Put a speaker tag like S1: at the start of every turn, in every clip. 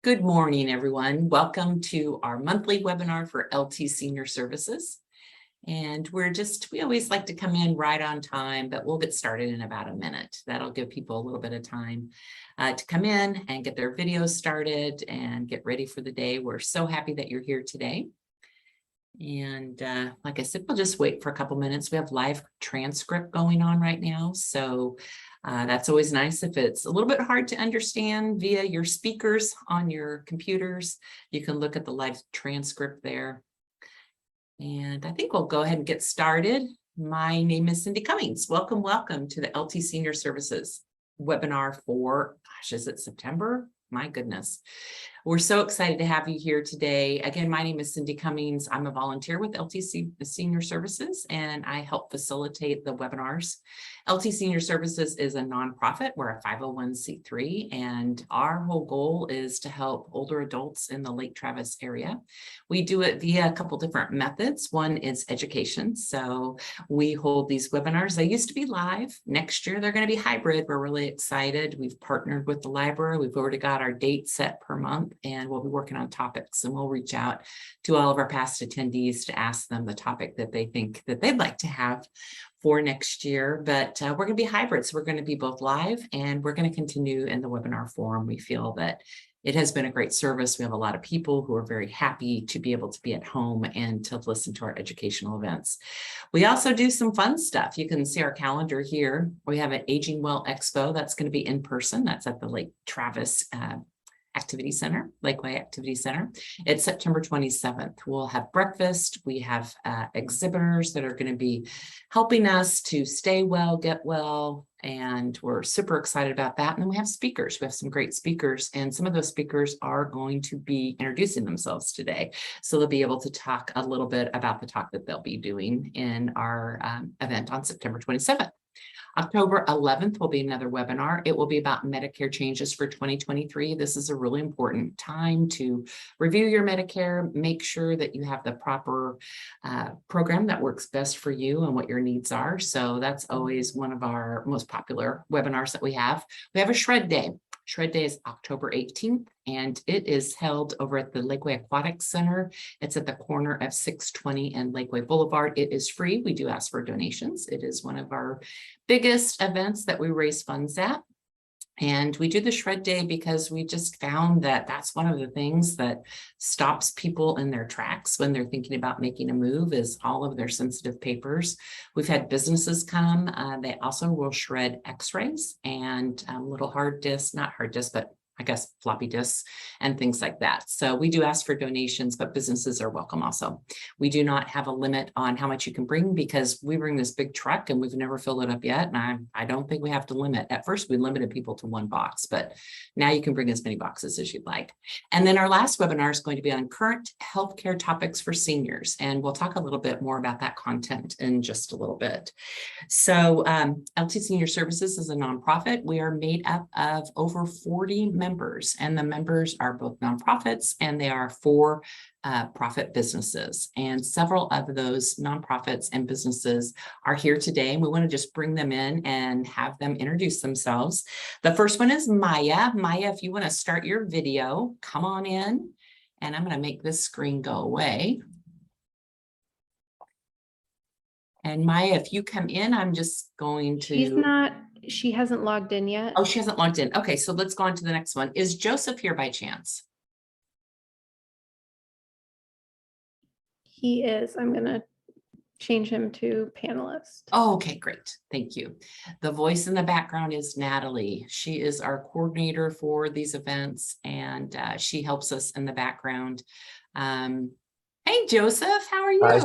S1: Good morning, everyone. Welcome to our monthly webinar for LT Senior Services. And we always like to come in right on time, but we'll get started in about a minute. That'll give people a little bit of time to come in and get their videos started and get ready for the day. We're so happy that you're here today. And like I said, we'll just wait for a couple minutes. We have live transcript going on right now. So that's always nice. If it's a little bit hard to understand via your speakers on your computers, you can look at the live transcript there. And I think we'll go ahead and get started. My name is Cindy Cummings. Welcome to the LT Senior Services webinar for, is it September? My goodness. We're so excited to have you here today. Again, my name is Cindy Cummings. I'm a volunteer with LTC Senior Services, and I help facilitate the webinars. LT Senior Services is a nonprofit. We're a 501c3, and our whole goal is to help older adults in the Lake Travis area. We do it via a couple different methods. One is education. So we hold these webinars. They used to be live. Next year, they're going to be hybrid. We're really excited. We've partnered with the library. We've already got our date set per month, and we'll be working on topics, and we'll reach out to all of our past attendees to ask them the topic that they think that they'd like to have for next year. But we're going to be hybrid. So we're going to be both live, and we're going to continue in the webinar forum. We feel that it has been a great service. We have a lot of people who are very happy to be able to be at home and to listen to our educational events. We also do some fun stuff. You can see our calendar here. We have an Aging Well Expo that's going to be in person. That's at the Lake Travis Activity Center, Lakeway Activity Center. It's September 27th. We'll have breakfast. We have exhibitors that are going to be helping us to stay well, get well, and we're super excited about that. And then we have speakers. We have some great speakers, and some of those speakers are going to be introducing themselves today. So they'll be able to talk a little bit about the talk that they'll be doing in our event on September 27th. October 11th will be another webinar. It will be about Medicare changes for 2023. This is a really important time to review your Medicare, make sure that you have the proper program that works best for you and what your needs are. So that's always one of our most popular webinars that we have. We have a Shred Day. Shred Day is October 18th, and it is held over at the Lakeway Aquatic Center. It's at the corner of 620 and Lakeway Boulevard. It is free. We do ask for donations. It is one of our biggest events that we raise funds at. And we do the Shred Day because we just found that that's one of the things that stops people in their tracks when they're thinking about making a move, is all of their sensitive papers. We've had businesses come. They also will shred x-rays and little hard disks, not hard disks, but I guess floppy disks and things like that. So we do ask for donations, but businesses are welcome also. We do not have a limit on how much you can bring, because we bring this big truck and we've never filled it up yet. And I don't think we have to limit. At first, we limited people to one box, but now you can bring as many boxes as you'd like. And then our last webinar is going to be on current healthcare topics for seniors. And we'll talk a little bit more about that content in just a little bit. So LT Senior Services is a nonprofit. We are made up of over 40 members, and the members are both nonprofits and they are for profit businesses. And several of those nonprofits and businesses are here today, and we want to just bring them in and have them introduce themselves. The first one is Maya. Maya, if you want to start your video, come on in, and I'm going to make this screen go away. And Maya, if you come in, I'm just going to...
S2: She hasn't logged in yet.
S1: Oh, she hasn't logged in. Okay, so let's go on to the next one. Is Joseph here by chance?
S2: He is. I'm going to change him to panelist.
S1: Oh, okay, great. Thank you. The voice in the background is Natalie. She is our coordinator for these events, and she helps us in the background. Hey, Joseph, how are you?
S3: Hi.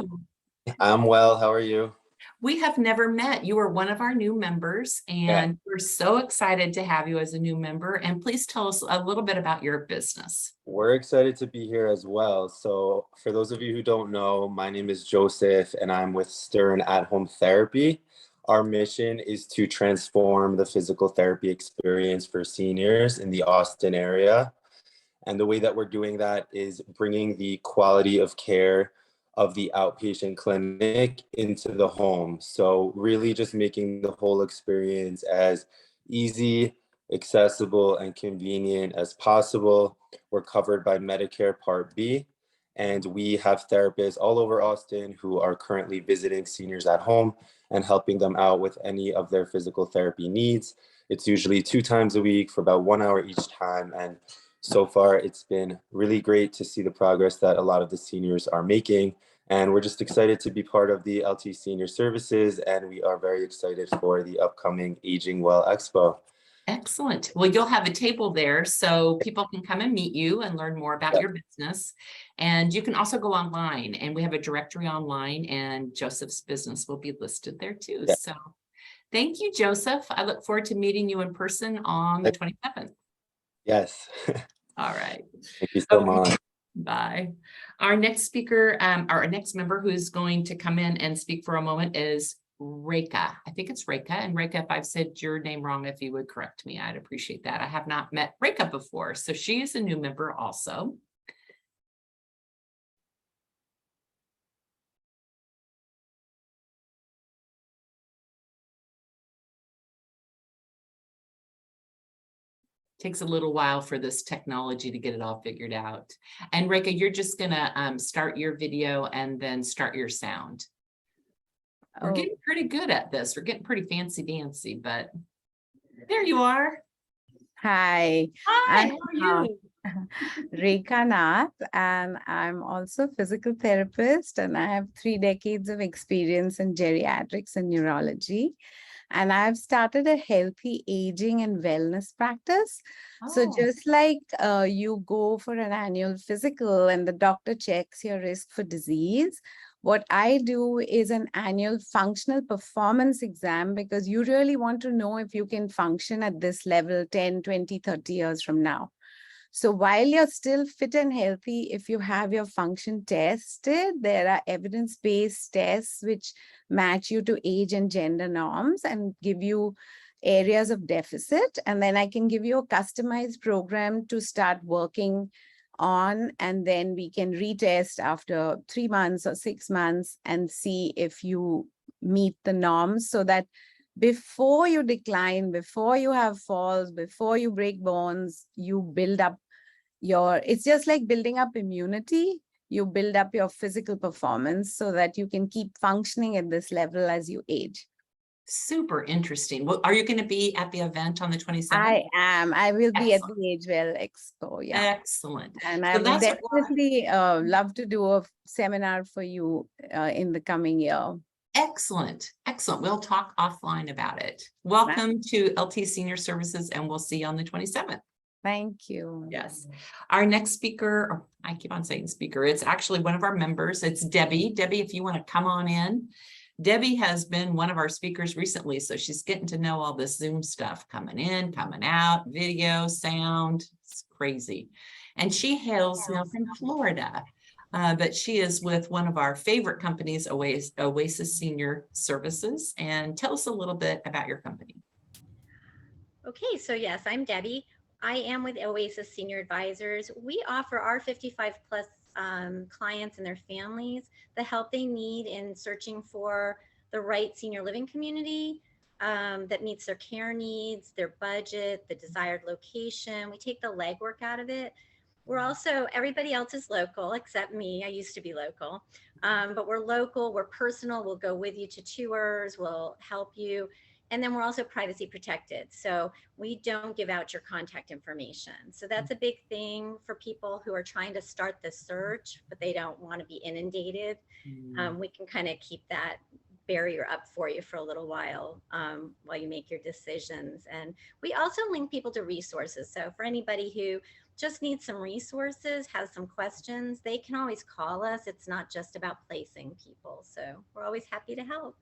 S3: I'm well. How are you?
S1: We have never met. You are one of our new members, and we're so excited to have you as a new member. And please tell us a little bit about your business.
S3: We're excited to be here as well. So for those of you who don't know, my name is Joseph, and I'm with Stern at Home Therapy. Our mission is to transform the physical therapy experience for seniors in the Austin area. And the way that we're doing that is bringing the quality of care of the outpatient clinic into the home. So really just making the whole experience as easy, accessible, and convenient as possible. We're covered by Medicare Part B, and we have therapists all over Austin who are currently visiting seniors at home and helping them out with any of their physical therapy needs. It's usually 2 times a week for about 1 hour each time. And so far, it's been really great to see the progress that a lot of the seniors are making. And we're just excited to be part of the LT Senior Services, and we are very excited for the upcoming Aging Well Expo.
S1: Excellent. Well, you'll have a table there so people can come and meet you and learn more about your business. And you can also go online, and we have a directory online, and Joseph's business will be listed there too.
S3: Yeah.
S1: So thank you, Joseph. I look forward to meeting you in person on the 27th.
S3: Yes.
S1: All right.
S3: Thank you so
S1: Okay.
S3: much.
S1: Bye. Our next speaker, our next member who's going to come in and speak for a moment is Reka. I think it's Reka. And Reka, if I've said your name wrong, if you would correct me, I'd appreciate that. I have not met Reka before, so she is a new member also. Takes a little while for this technology to get it all figured out. And Reka, you're just gonna start your video and then start your sound. We're getting pretty good at this. We're getting pretty fancy dancy, but there you are.
S4: Hi,
S1: Hi,
S4: I'm
S1: how are you?
S4: Rekha Nath, and I'm also a physical therapist, and I have 3 decades of experience in geriatrics and neurology. And I've started a healthy aging and wellness practice. So
S1: Oh,
S4: just like you go for an annual physical and the doctor checks your risk for disease, what I do is an annual functional performance exam, because you really want to know if you can function at this level 10, 20, 30 years from now. So while you're still fit and healthy, if you have your function tested, there are evidence-based tests which match you to age and gender norms and give you areas of deficit. And then I can give you a customized program to start working on, and then we can retest after 3 months or 6 months and see if you meet the norms, so that before you decline, before you have falls, before you break bones, you build up it's just like building up immunity. You build up your physical performance so that you can keep functioning at this level as you age.
S1: super interesting. Well, are you going to be at the event on the 27th?
S4: I am. I will be
S1: Excellent.
S4: at the Age Well Expo. Yeah.
S1: Excellent.
S4: And
S1: So
S4: I would
S1: that's why-
S4: definitely love to do a seminar for you in the coming year.
S1: Excellent. Excellent. We'll talk offline about it. Welcome to LT Senior Services, and we'll see you on the 27th.
S4: Thank you.
S1: Yes. Our next speaker, or I keep on saying speaker, it's actually one of our members. It's Debbie. Debbie, if you want to come on in. Debbie has been one of our speakers recently, so she's getting to know all this Zoom stuff coming in, coming out, video, sound. It's crazy. And she hails now from Florida, but she is with one of our favorite companies, Oasis Senior Services. And tell us a little bit about your company.
S5: Okay, so yes, I'm Debbie. I am with Oasis Senior Advisors. We offer our 55 plus clients and their families the help they need in searching for the right senior living community that meets their care needs, their budget, the desired location. We take the legwork out of it. We're also, everybody else is local except me. I used to be local, but we're local, we're personal. We'll go with you to tours, we'll help you. And then we're also privacy protected. So we don't give out your contact information. So that's a big thing for people who are trying to start the search, but they don't want to be inundated. We can kind of keep that barrier up for you for a little while you make your decisions. And we also link people to resources. So for anybody who just needs some resources, has some questions, they can always call us. It's not just about placing people. So we're always happy to help.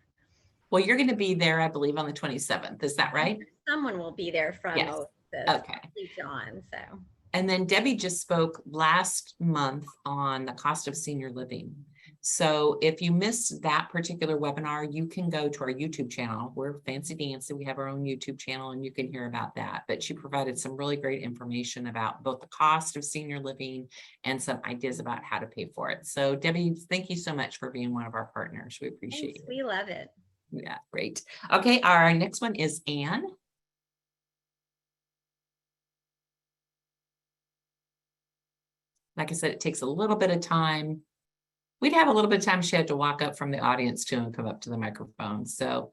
S1: Well, you're going to be there, I believe, on the 27th. Is that right?
S5: Someone will be there from
S1: Yes.
S5: Oasis.
S1: Okay.
S5: John. So.
S1: And then Debbie just spoke last month on the cost of senior living. So if you missed that particular webinar, you can go to our YouTube channel. We're Fancy Dancy. We have our own YouTube channel, and you can hear about that. But she provided some really great information about both the cost of senior living and some ideas about how to pay for it. So Debbie, thank you so much for being one of our partners. We appreciate it.
S5: We love it.
S1: Yeah, great. Okay, our next one is Anne. Like I said, it takes a little bit of time. We'd have a little bit of time. She had to walk up from the audience too and come up to the microphone. So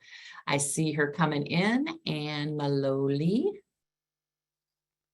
S1: I see her coming in, Anne Maloli.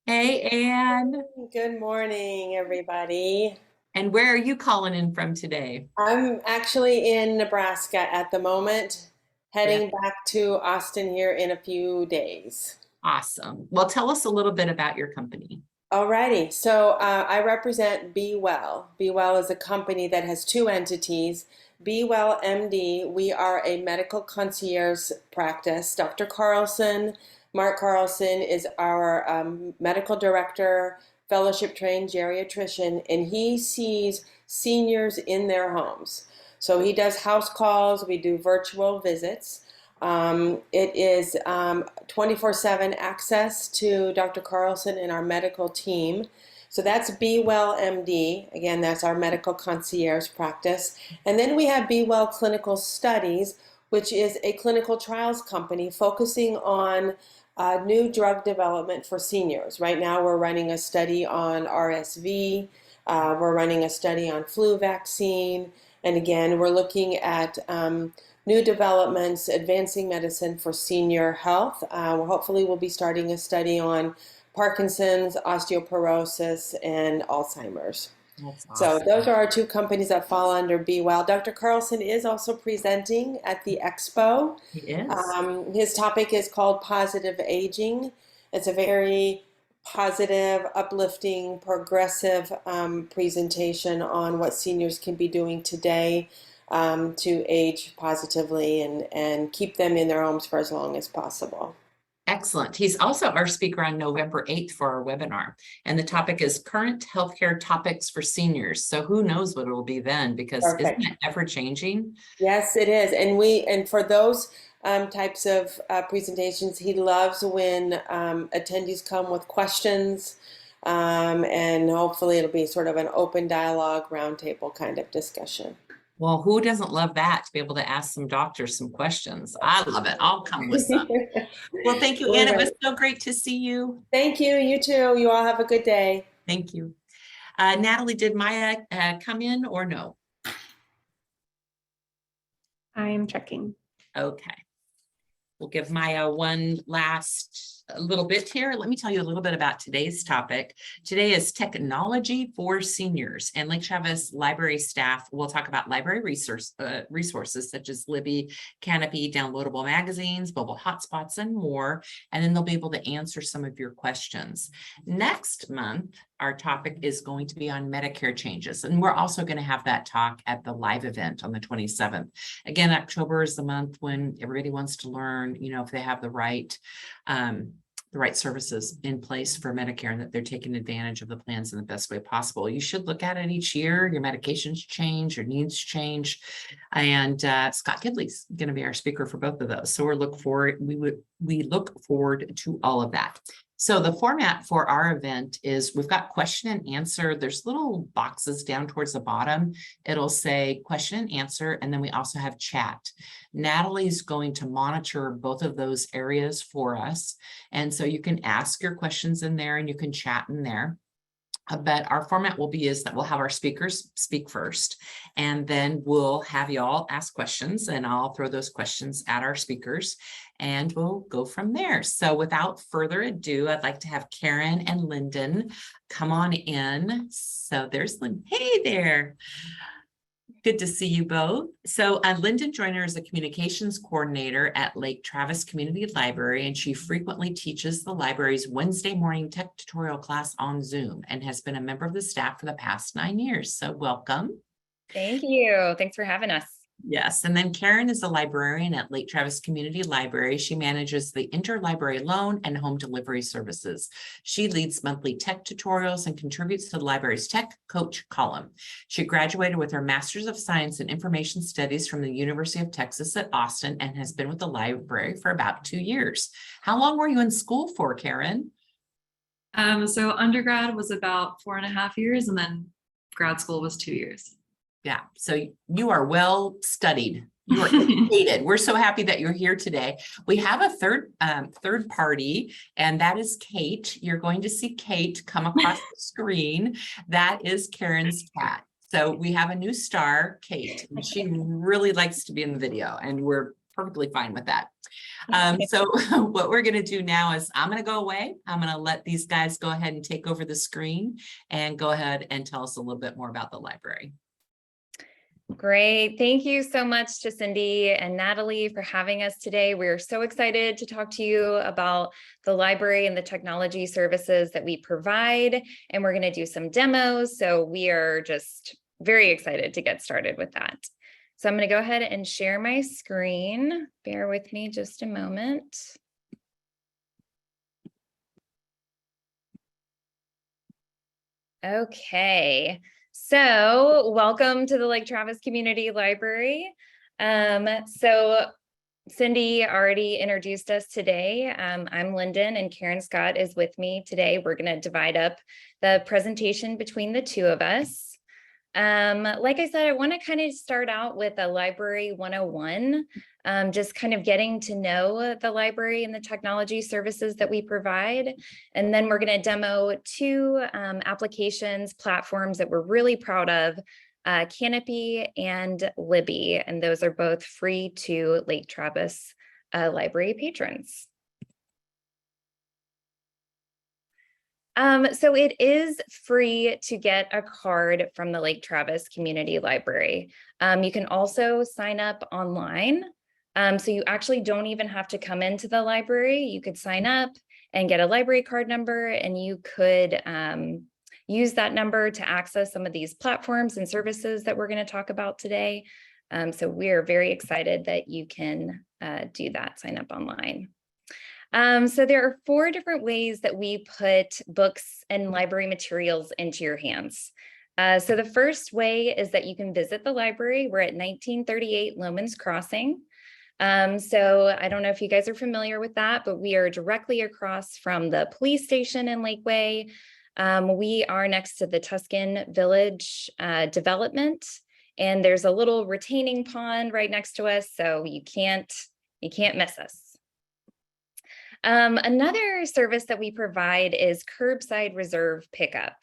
S1: Hey, Anne.
S6: Good morning, everybody.
S1: And where are you calling in from today?
S6: I'm actually in Nebraska at the moment, heading back to Austin here in a few days.
S1: Awesome. Well, tell us a little bit about your company.
S6: Alrighty, so I represent Be Well. Be Well is a company that has two entities. Be Well MD, we are a medical concierge practice. Dr. Carlson, Mark Carlson, is our medical director, fellowship trained geriatrician, and he sees seniors in their homes. So he does house calls, we do virtual visits. It is 24/7 access to Dr. Carlson and our medical team. So that's Be Well MD. Again, that's our medical concierge practice. And then we have Be Well Clinical Studies, which is a clinical trials company focusing on new drug development for seniors. Right now, we're running a study on RSV. We're running a study on flu vaccine. And again, we're looking at new developments, advancing medicine for senior health. Hopefully we'll be starting a study on Parkinson's, osteoporosis, and Alzheimer's.
S1: That's
S6: So
S1: awesome.
S6: those are our two companies that fall under Be Well. Dr. Carlson is also presenting at the expo.
S1: He is.
S6: His topic is called Positive Aging. It's a very positive, uplifting, progressive presentation on what seniors can be doing today to age positively and keep them in their homes for as long as possible.
S1: Excellent. He's also our speaker on November 8th for our webinar. And the topic is current healthcare topics for seniors. So who knows what it will be then, because
S6: Perfect.
S1: isn't it ever changing?
S6: Yes, it is. And for those types of presentations, he loves when attendees come with questions, and hopefully it'll be sort of an open dialogue, roundtable kind of discussion.
S1: Well, who doesn't love that, to be able to ask some doctors some questions? I love it. I'll come with some. Well, thank you, Anne. It was so great to see you.
S6: Thank you. You too. You all have a good day.
S1: Thank you. Natalie, did Maya come in or no?
S2: I am checking.
S1: Okay. We'll give Maya one last little bit here. Let me tell you a little bit about today's topic. Today is technology for seniors, and Lake Travis Library staff will talk about library resources such as Libby, Canopy, downloadable magazines, mobile hotspots, and more. And then they'll be able to answer some of your questions. Next month, our topic is going to be on Medicare changes, and we're also going to have that talk at the live event on the 27th. Again, October is the month when everybody wants to learn, if they have the right services in place for Medicare and that they're taking advantage of the plans in the best way possible. You should look at it each year. Your medications change, your needs change. And Scott Kidley's going to be our speaker for both of those. So we look forward to all of that. So the format for our event is we've got question and answer. There's little boxes down towards the bottom. It'll say question and answer, and then we also have chat. Natalie's going to monitor both of those areas for us. And so you can ask your questions in there and you can chat in there. But our format will be is that we'll have our speakers speak first, and then we'll have you all ask questions, and I'll throw those questions at our speakers, and we'll go from there. So without further ado, I'd like to have Karen and Lyndon come on in. So there's Lyndon. Hey there. Good to see you both. So Lyndon Joyner is a communications coordinator at Lake Travis Community Library, and she frequently teaches the library's Wednesday morning tech tutorial class on Zoom and has been a member of the staff for the past 9 years. So welcome.
S7: Thank you. Thanks for having us.
S1: Yes, and then Karen is a librarian at Lake Travis Community Library. She manages the interlibrary loan and home delivery services. She leads monthly tech tutorials and contributes to the library's Tech Coach column. She graduated with her Master's of Science in Information Studies from the University of Texas at Austin and has been with the library for about 2 years. How long were you in school for, Karen?
S8: So undergrad was about 4.5 years, and then grad school was 2 years.
S1: Yeah, so you are well studied You're educated. We're so happy that you're here today. We have a third party, and that is Kate. You're going to see Kate come across the screen. That is Karen's cat. So we have a new star, Kate, and she really likes to be in the video, and we're perfectly fine with that. So what we're going to do now is I'm going to go away. I'm going to let these guys go ahead and take over the screen and go ahead and tell us a little bit more about the library.
S7: Great. Thank you so much to Cindy and Natalie for having us today. We're so excited to talk to you about the library and the technology services that we provide. And we're going to do some demos. So we are just very excited to get started with that. So I'm going to go ahead and share my screen. Bear with me just a moment. Okay. So welcome to the Lake Travis Community Library. So Cindy already introduced us today. I'm Lyndon and Karen Scott is with me today. We're going to divide up the presentation between the two of us. Like I said, I want to kind of start out with a library 101, just kind of getting to know the library and the technology services that we provide. And then we're going to demo two applications, platforms that we're really proud of, Canopy and Libby. And those are both free to Lake Travis library patrons. So it is free to get a card from the Lake Travis Community Library. You can also sign up online. So you actually don't even have to come into the library. You could sign up and get a library card number, and you could use that number to access some of these platforms and services that we're going to talk about today. So we're very excited that you can do that, sign up online. So there are 4 different ways that we put books and library materials into your hands. So the first way is that you can visit the library. We're at 1938 Lomans Crossing. So I don't know if you guys are familiar with that, but we are directly across from the police station in Lakeway. We are next to the Tuscan Village development, and there's a little retaining pond right next to us, so you can't miss us. Another service that we provide is curbside reserve pickup.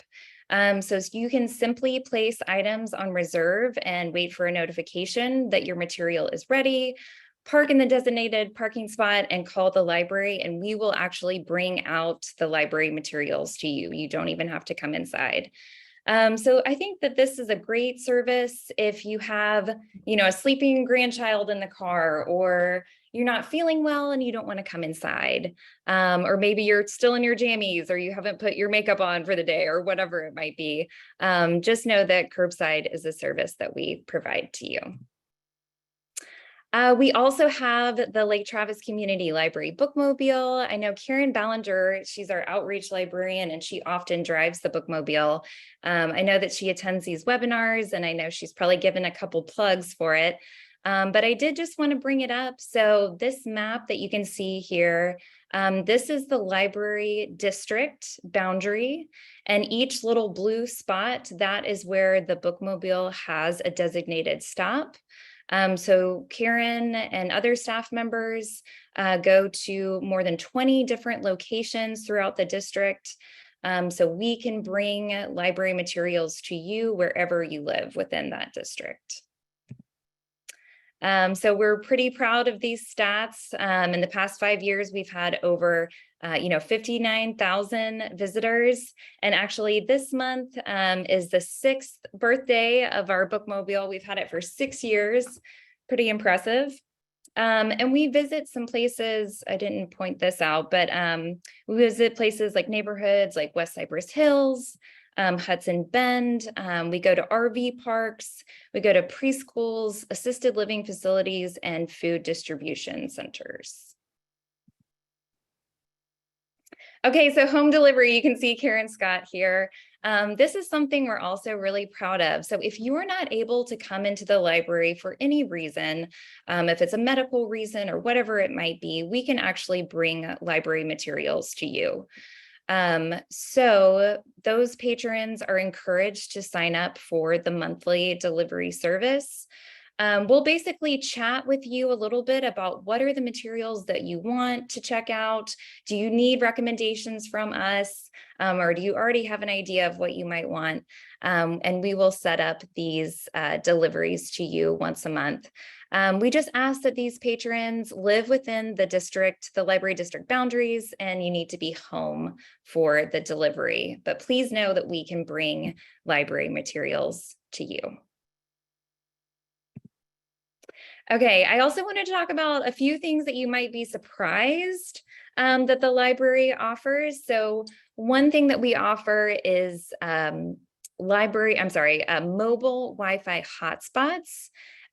S7: So you can simply place items on reserve and wait for a notification that your material is ready, park in the designated parking spot and call the library, and we will actually bring out the library materials to you. You don't even have to come inside. So I think that this is a great service if you have, a sleeping grandchild in the car, or you're not feeling well and you don't want to come inside, or maybe you're still in your jammies, or you haven't put your makeup on for the day, or whatever it might be. Just know that curbside is a service that we provide to you. We also have the Lake Travis Community Library Bookmobile. I know Karen Ballinger, she's our outreach librarian, and she often drives the Bookmobile. I know that she attends these webinars, and I know she's probably given a couple plugs for it. But I did just want to bring it up. So this map that you can see here, this is the library district boundary, and each little blue spot, that is where the Bookmobile has a designated stop. So Karen and other staff members go to more than 20 different locations throughout the district. So we can bring library materials to you wherever you live within that district. So we're pretty proud of these stats. In the past 5 years, we've had over 59,000 visitors. And actually this month is the 6th birthday of our Bookmobile. We've had it for 6 years, pretty impressive. And we visit some places, I didn't point this out, but we visit places like neighborhoods like West Cypress Hills, Hudson Bend. We go to RV parks, we go to preschools, assisted living facilities, and food distribution centers. Okay, so home delivery, you can see Karen Scott here. This is something we're also really proud of. So if you are not able to come into the library for any reason, if it's a medical reason or whatever it might be, we can actually bring library materials to you. So those patrons are encouraged to sign up for the monthly delivery service. We'll basically chat with you a little bit about what are the materials that you want to check out. Do you need recommendations from us? Or do you already have an idea of what you might want? And we will set up these deliveries to you once a month. We just ask that these patrons live within the district, the library district boundaries, and you need to be home for the delivery. But please know that we can bring library materials to you. Okay, I also wanted to talk about a few things that you might be surprised that the library offers. So one thing that we offer is mobile Wi-Fi hotspots.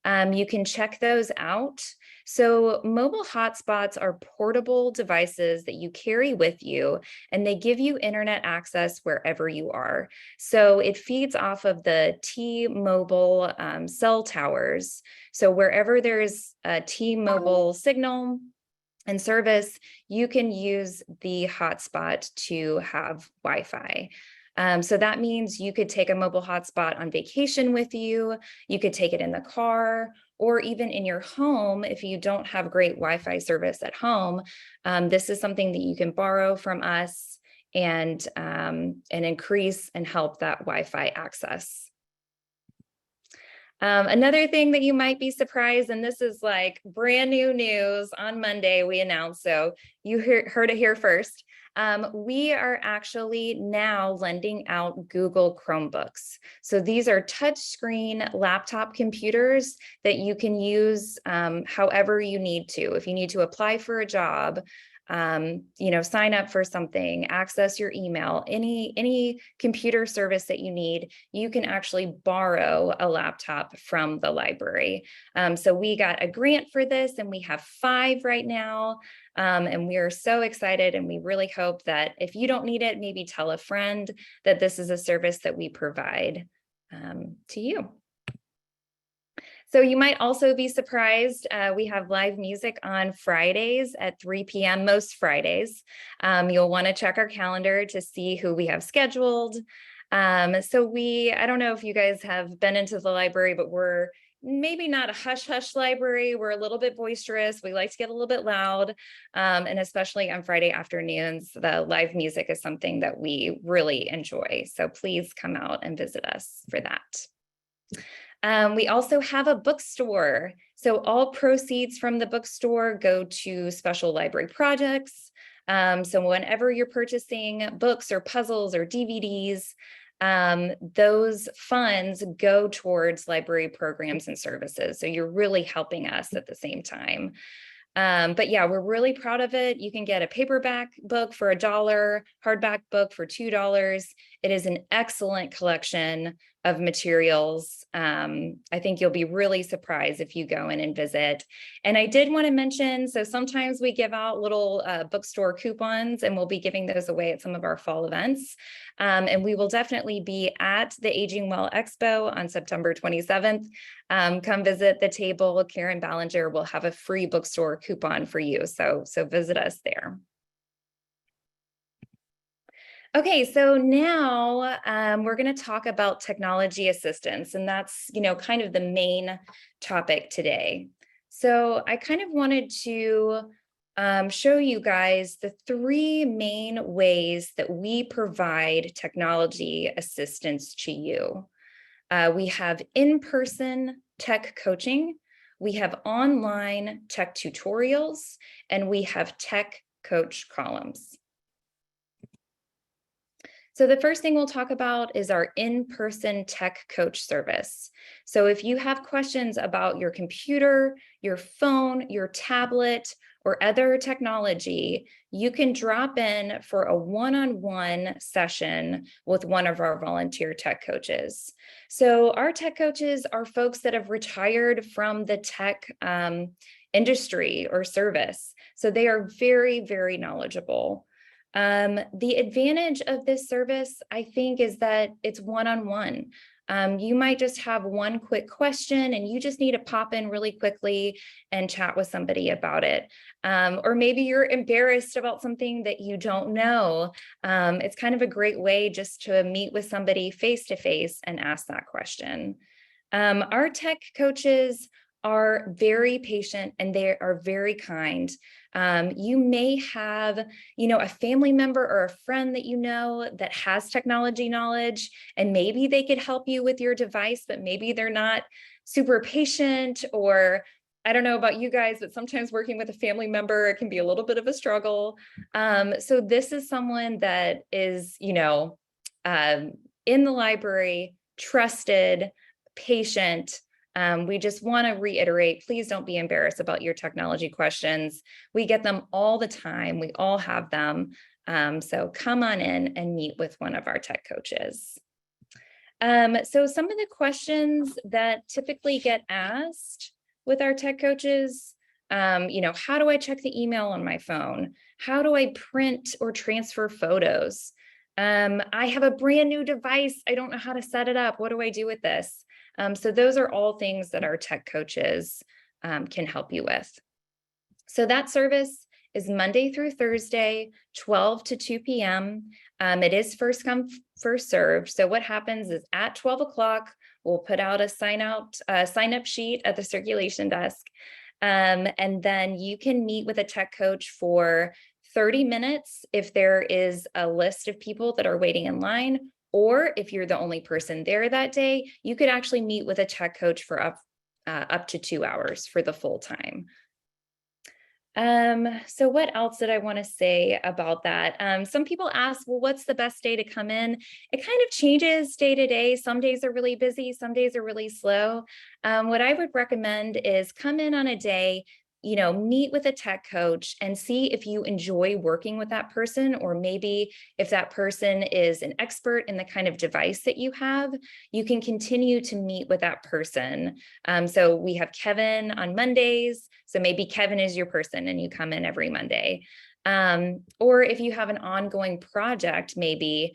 S7: You can check those out. So mobile hotspots are portable devices that you carry with you, and they give you internet access wherever you are. So it feeds off of the T-Mobile cell towers. So wherever there's a T-Mobile signal and service, you can use the hotspot to have Wi-Fi. So that means you could take a mobile hotspot on vacation with you, you could take it in the car, or even in your home if you don't have great Wi-Fi service at home. This is something that you can borrow from us and increase and help that Wi-Fi access. Another thing that you might be surprised, and this is like brand new news on Monday we announced, so you heard it here first. We are actually now lending out Google Chromebooks. So these are touchscreen laptop computers that you can use however you need to. If you need to apply for a job, sign up for something, access your email, any computer service that you need, you can actually borrow a laptop from the library. So we got a grant for this and we have 5 right now. And we are so excited, and we really hope that if you don't need it, maybe tell a friend that this is a service that we provide to you. So you might also be surprised, we have live music on Fridays at 3 p.m. most Fridays. You'll want to check our calendar to see who we have scheduled. I don't know if you guys have been into the library, but we're maybe not a hush-hush library. We're a little bit boisterous. We like to get a little bit loud. And especially on Friday afternoons, the live music is something that we really enjoy. So please come out and visit us for that. We also have a bookstore. So all proceeds from the bookstore go to special library projects. So whenever you're purchasing books or puzzles or DVDs, those funds go towards library programs and services. So you're really helping us at the same time. But yeah, we're really proud of it. You can get a paperback book for $1, hardback book for $2. It is an excellent collection of materials. I think you'll be really surprised if you go in and visit. And I did want to mention, so sometimes we give out little bookstore coupons, and we'll be giving those away at some of our fall events. And we will definitely be at the Aging Well Expo on September 27th. Come visit the table. Karen Ballinger will have a free bookstore coupon for you. So visit us there. Okay, so now we're going to talk about technology assistance, and that's, kind of the main topic today. So I kind of wanted to show you guys the 3 main ways that we provide technology assistance to you. We have in-person tech coaching, we have online tech tutorials, and we have tech coach columns. So the first thing we'll talk about is our in-person tech coach service. So if you have questions about your computer, your phone, your tablet, or other technology, you can drop in for a one-on-one session with one of our volunteer tech coaches. So our tech coaches are folks that have retired from the tech industry or service. So they are very, very knowledgeable. The advantage of this service, I think, is that it's one-on-one. You might just have one quick question and you just need to pop in really quickly and chat with somebody about it. Or maybe you're embarrassed about something that you don't know. It's kind of a great way just to meet with somebody face to face and ask that question. Our tech coaches are very patient and they are very kind. You may have, a family member or a friend that you know that has technology knowledge, and maybe they could help you with your device, but maybe they're not super patient, or I don't know about you guys, but sometimes working with a family member, it can be a little bit of a struggle. So this is someone that is, in the library, trusted, patient. We just want to reiterate, please don't be embarrassed about your technology questions. We get them all the time. We all have them. So come on in and meet with one of our tech coaches. So some of the questions that typically get asked with our tech coaches, how do I check the email on my phone? How do I print or transfer photos? I have a brand new device. I don't know how to set it up. What do I do with this? So those are all things that our tech coaches can help you with. So that service is Monday through Thursday, 12 to 2 p.m. It is first come, first served. So what happens is at 12 o'clock, we'll put out a sign up sheet at the circulation desk. And then you can meet with a tech coach for 30 minutes if there is a list of people that are waiting in line, or if you're the only person there that day, you could actually meet with a tech coach for up to 2 hours for the full time. So what else did I want to say about that? Some people ask, well, what's the best day to come in? It kind of changes day to day. Some days are really busy, some days are really slow. What I would recommend is come in on a day, meet with a tech coach and see if you enjoy working with that person, or maybe if that person is an expert in the kind of device that you have, you can continue to meet with that person. So we have Kevin on Mondays. So maybe Kevin is your person and you come in every Monday. Or if you have an ongoing project, maybe,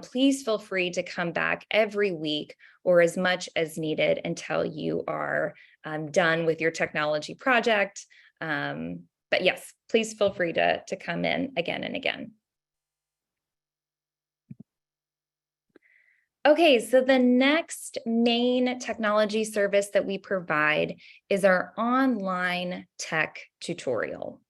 S7: please feel free to come back every week or as much as needed until you are done with your technology project. But yes, please feel free to come in again and again. Okay, so the next main technology service that we provide is our online tech tutorial.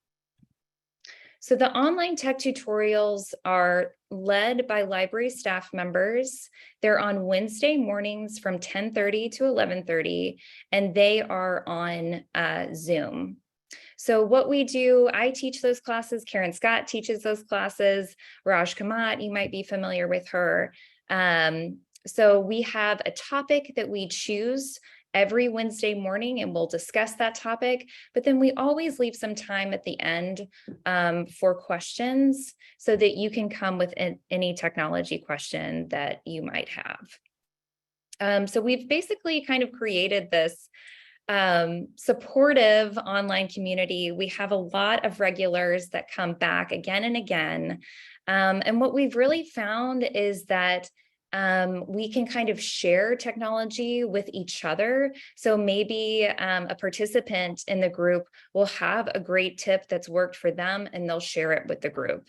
S7: So the online tech tutorials are led by library staff members. They're on Wednesday mornings from 10:30 to 11:30, and they are on Zoom. So what we do, I teach those classes, Karen Scott teaches those classes, Raj Kamat, you might be familiar with her. So we have a topic that we choose every Wednesday morning, and we'll discuss that topic, but then we always leave some time at the end for questions so that you can come with any technology question that you might have. So we've basically kind of created this supportive online community. We have a lot of regulars that come back again and again. And what we've really found is that we can kind of share technology with each other. So maybe a participant in the group will have a great tip that's worked for them and they'll share it with the group.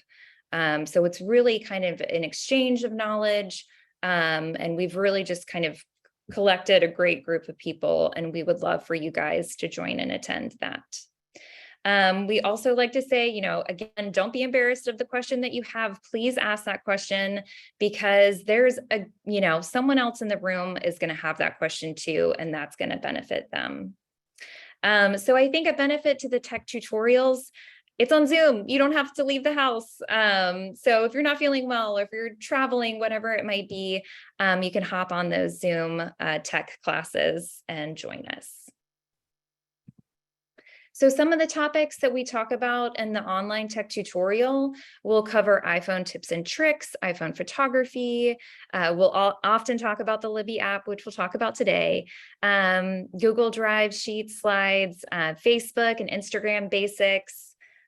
S7: So it's really kind of an exchange of knowledge. And we've really just kind of collected a great group of people, and we would love for you guys to join and attend that. We also like to say, again, don't be embarrassed of the question that you have. Please ask that question, because there's someone else in the room is going to have that question too, and that's going to benefit them. So I think a benefit to the tech tutorials, it's on Zoom. You don't have to leave the house. So if you're not feeling well, or if you're traveling, whatever it might be, you can hop on those Zoom tech classes and join us. So some of the topics that we talk about in the online tech tutorial will cover iPhone tips and tricks, iPhone photography. We'll often talk about the Libby app, which we'll talk about today, Google Drive, Sheets, Slides, Facebook and Instagram basics,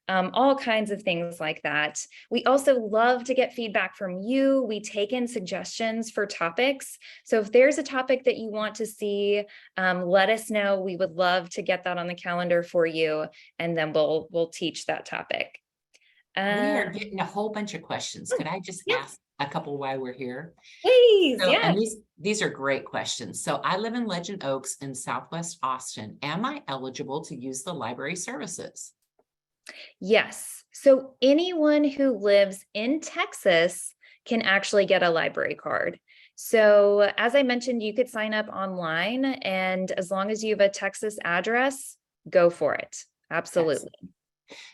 S7: all kinds of things like that. We also love to get feedback from you. We take in suggestions for topics. So if there's a topic that you want to see, let us know. We would love to get that on the calendar for you, and then we'll teach that topic.
S1: We are getting a whole bunch of questions. Could I just ask a couple while we're here?
S7: Please,
S1: So,
S7: yeah.
S1: and these are great questions. So I live in Legend Oaks in Southwest Austin. Am I eligible to use the library services?
S7: Yes. So anyone who lives in Texas can actually get a library card. So as I mentioned, you could sign up online, and as long as you have a Texas address, go for it. Absolutely.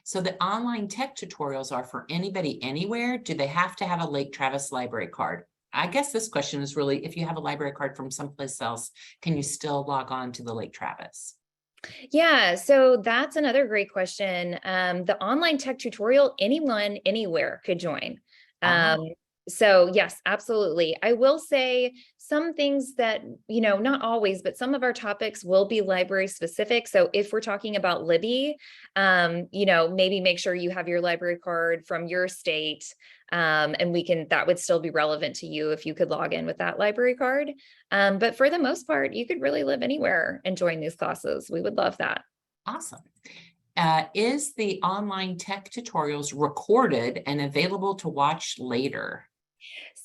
S1: So the online tech tutorials are for anybody anywhere. Do they have to have a Lake Travis library card? I guess this question is really, if you have a library card from someplace else, can you still log on to the Lake Travis?
S7: Yeah, so that's another great question. The online tech tutorial, anyone, anywhere could join.
S1: Ah.
S7: So yes, absolutely. I will say some things that, not always, but some of our topics will be library specific. So if we're talking about Libby, maybe make sure you have your library card from your state. And that would still be relevant to you if you could log in with that library card. But for the most part, you could really live anywhere and join these classes. We would love that.
S1: Awesome. Is the online tech tutorials recorded and available to watch later?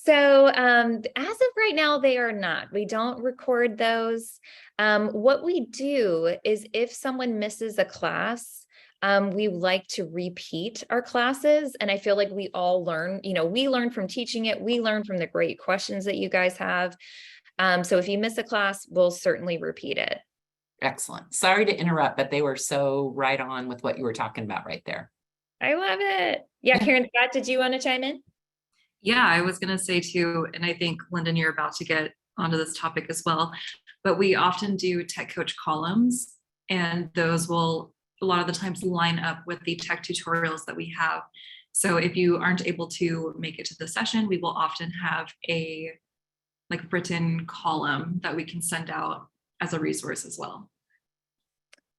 S7: So as of right now, they are not. We don't record those. What we do is if someone misses a class, we like to repeat our classes. And I feel like we all learn, we learn from teaching it. We learn from the great questions that you guys have. So if you miss a class, we'll certainly repeat it.
S1: Excellent. Sorry to interrupt, but they were so right on with what you were talking about right there.
S7: I love it. Yeah, Karen Scott, did you want to chime in?
S8: Yeah, I was going to say too, and I think Lyndon, you're about to get onto this topic as well, but we often do tech coach columns, and those will a lot of the times line up with the tech tutorials that we have. So if you aren't able to make it to the session, we will often have a written column that we can send out as a resource as well.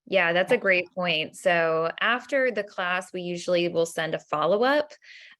S7: Yeah, that's a great point. So after the class, we usually will send a follow-up.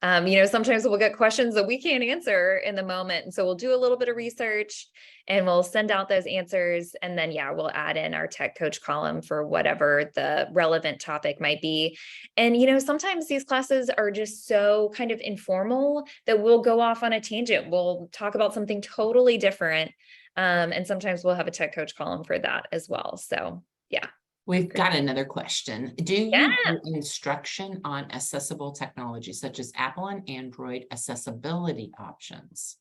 S7: Sometimes we'll get questions that we can't answer in the moment. And so we'll do a little bit of research and we'll send out those answers. And then, we'll add in our tech coach column for whatever the relevant topic might be. And, sometimes these classes are just so kind of informal that we'll go off on a tangent. We'll talk about something totally different. And sometimes we'll have a tech coach column for that as well. So, yeah.
S1: We've got another question. Do you
S7: Yeah.
S1: do instruction on accessible technology such as Apple and Android accessibility options?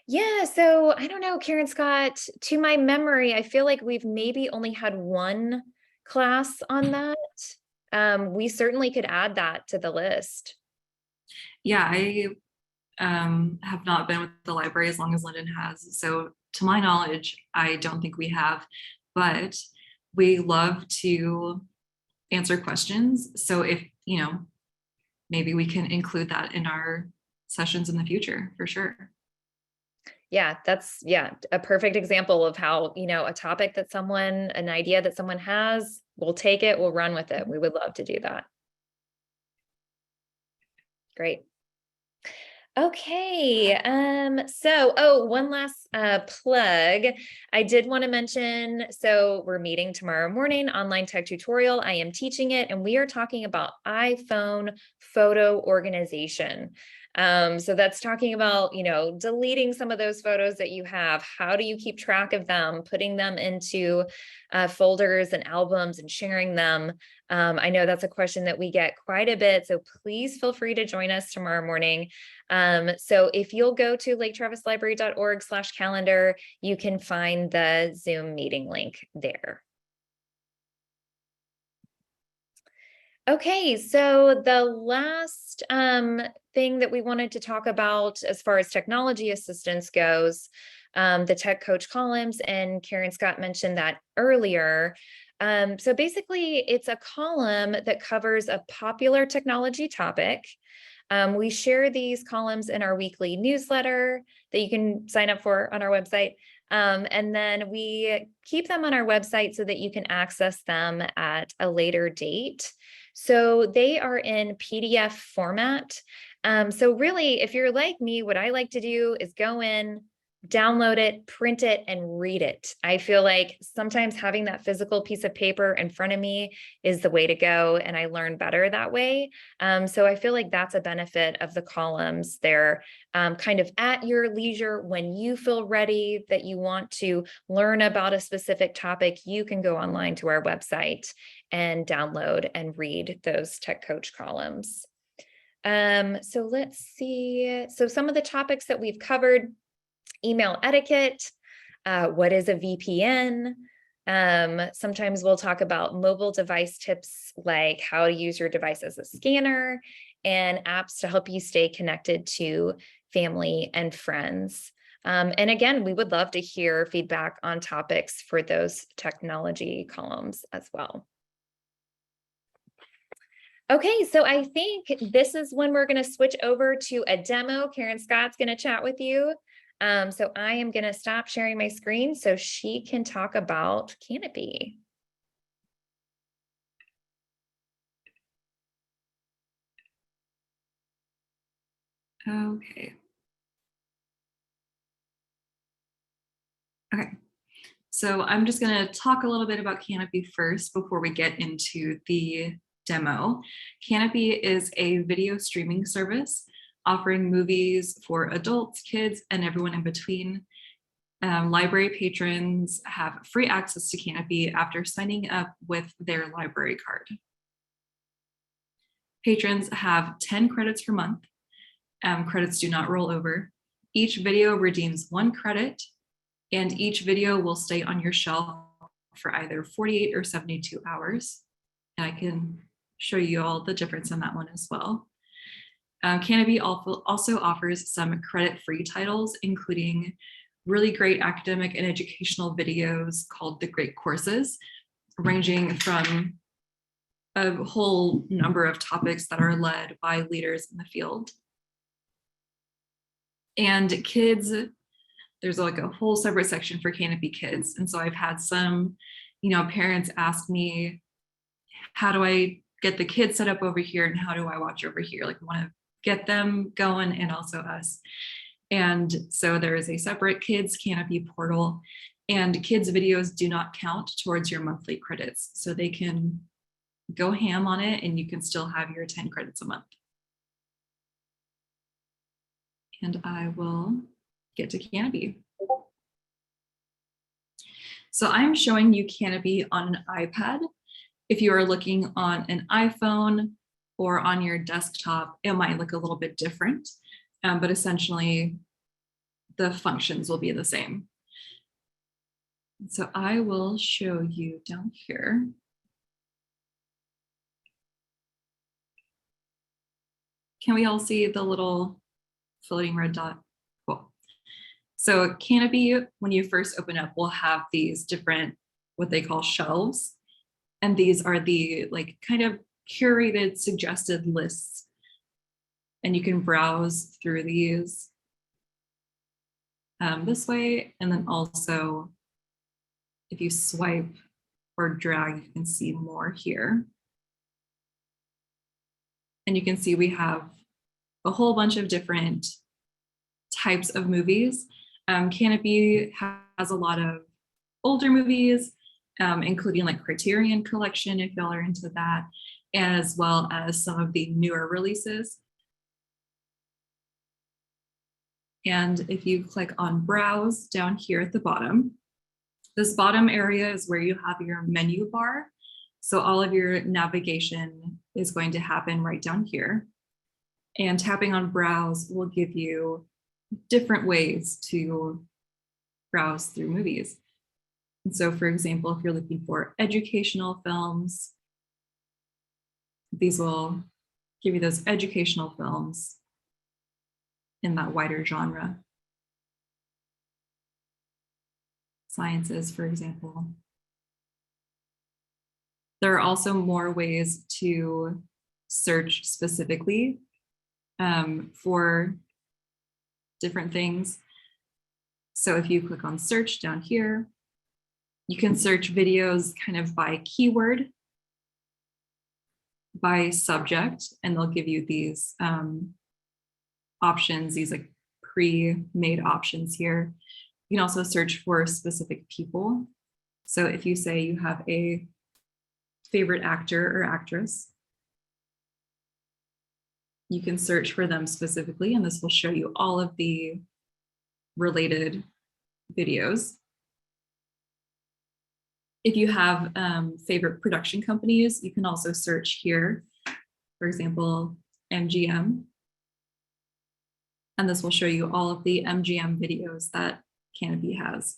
S7: Yeah, so I don't know, Karen Scott, to my memory, I feel like we've maybe only had one class on that. We certainly could add that to the list.
S8: Yeah, I have not been with the library as long as Lyndon has. So to my knowledge, I don't think we have, but we love to answer questions. So if, maybe we can include that in our sessions in the future for sure.
S7: Yeah, that's a perfect example of how, a topic that an idea that someone has, we'll take it, we'll run with it. We would love to do that. Great. Okay, one last plug. I did want to mention, so we're meeting tomorrow morning, online tech tutorial. I am teaching it, and we are talking about iPhone photo organization. So that's talking about, deleting some of those photos that you have. How do you keep track of them, putting them into folders and albums and sharing them? I know that's a question that we get quite a bit, so please feel free to join us tomorrow morning. So if you'll go to laketravislibrary.org/calendar, you can find the Zoom meeting link there. Okay, so the last thing that we wanted to talk about as far as technology assistance goes, the tech coach columns, and Karen Scott mentioned that earlier. So basically, it's a column that covers a popular technology topic. We share these columns in our weekly newsletter that you can sign up for on our website. And then we keep them on our website so that you can access them at a later date. So they are in PDF format. So really, if you're like me, what I like to do is go in, download it, print it, and read it. I feel like sometimes having that physical piece of paper in front of me is the way to go, and I learn better that way. So I feel like that's a benefit of the columns. They're kind of at your leisure when you feel ready that you want to learn about a specific topic. You can go online to our website and download and read those Tech Coach columns. So let's see. So some of the topics that we've covered: email etiquette, what is a VPN? Sometimes we'll talk about mobile device tips like how to use your device as a scanner, and apps to help you stay connected to family and friends. And again, we would love to hear feedback on topics for those technology columns as well. Okay, so I think this is when we're going to switch over to a demo. Karen Scott's going to chat with you. So I am going to stop sharing my screen so she can talk about Canopy.
S8: Okay. Okay. So I'm just going to talk a little bit about Canopy first before we get into the demo. Canopy is a video streaming service offering movies for adults, kids, and everyone in between. Library patrons have free access to Canopy after signing up with their library card. Patrons have 10 credits per month. Credits do not roll over. Each video redeems 1 credit, and each video will stay on your shelf for either 48 or 72 hours. And I can show you all the difference in that one as well. Canopy also offers some credit-free titles, including really great academic and educational videos called The Great Courses, ranging from a whole number of topics that are led by leaders in the field. And kids, there's like a whole separate section for Canopy Kids. And so I've had some, parents ask me, how do I get the kids set up over here and how do I watch over here? Like, I want to get them going and also us. And so there is a separate kids Canopy portal, and kids videos do not count towards your monthly credits. So they can go ham on it and you can still have your 10 credits a month. And I will get to Canopy. So I'm showing you Canopy on an iPad. If you are looking on an iPhone or on your desktop, it might look a little bit different, but essentially the functions will be the same. So I will show you down here. Can we all see the little floating red dot? Cool. So Canopy, when you first open up, will have these different, what they call shelves. And these are the kind of curated suggested lists. And you can browse through these this way. And then also, if you swipe or drag, you can see more here. And you can see we have a whole bunch of different types of movies. Canopy has a lot of older movies, including like Criterion Collection, if y'all are into that, as well as some of the newer releases. And if you click on Browse down here at the bottom, this bottom area is where you have your menu bar. So all of your navigation is going to happen right down here. And tapping on Browse will give you different ways to browse through movies. And so, for example, if you're looking for educational films, these will give you those educational films in that wider genre. Sciences, for example. There are also more ways to search specifically for different things. So if you click on search down here, you can search videos kind of by keyword, by subject, and they'll give you these options, these like pre-made options here. You can also search for specific people. So if you say you have a favorite actor or actress, you can search for them specifically, and this will show you all of the related videos. If you have favorite production companies, you can also search here, for example, MGM. And this will show you all of the MGM videos that Kanopy has.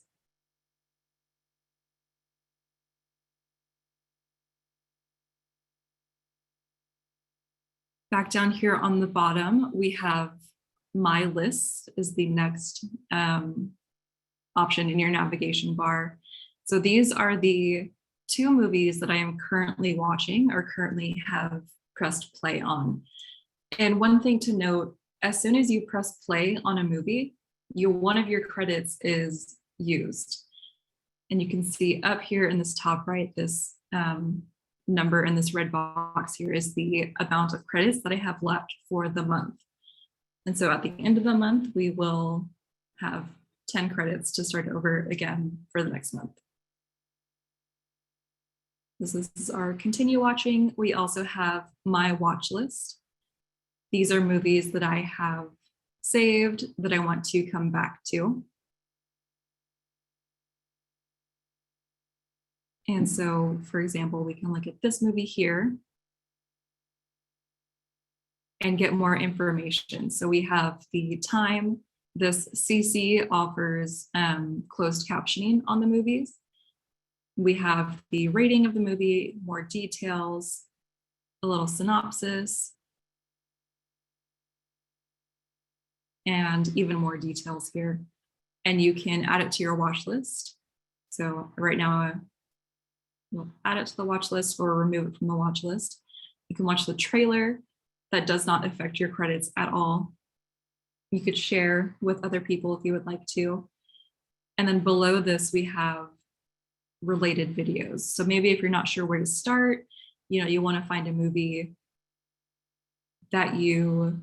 S8: Back down here on the bottom, we have My List is the next option in your navigation bar. So these are the 2 movies that I am currently watching or currently have pressed play on. And one thing to note, as soon as you press play on a movie, one of your credits is used. And you can see up here in this top right, this number in this red box here is the amount of credits that I have left for the month. And so at the end of the month, we will have 10 credits to start over again for the next month. This is our continue watching. We also have my watch list. These are movies that I have saved that I want to come back to. And so, for example, we can look at this movie here and get more information. So we have the time. This CC offers closed captioning on the movies. We have the rating of the movie, more details, a little synopsis, and even more details here. And you can add it to your watch list. So right now, we'll add it to the watch list or remove it from the watch list. You can watch the trailer. That does not affect your credits at all. You could share with other people if you would like to. And then below this, we have related videos. So maybe if you're not sure where to start, you want to find a movie that you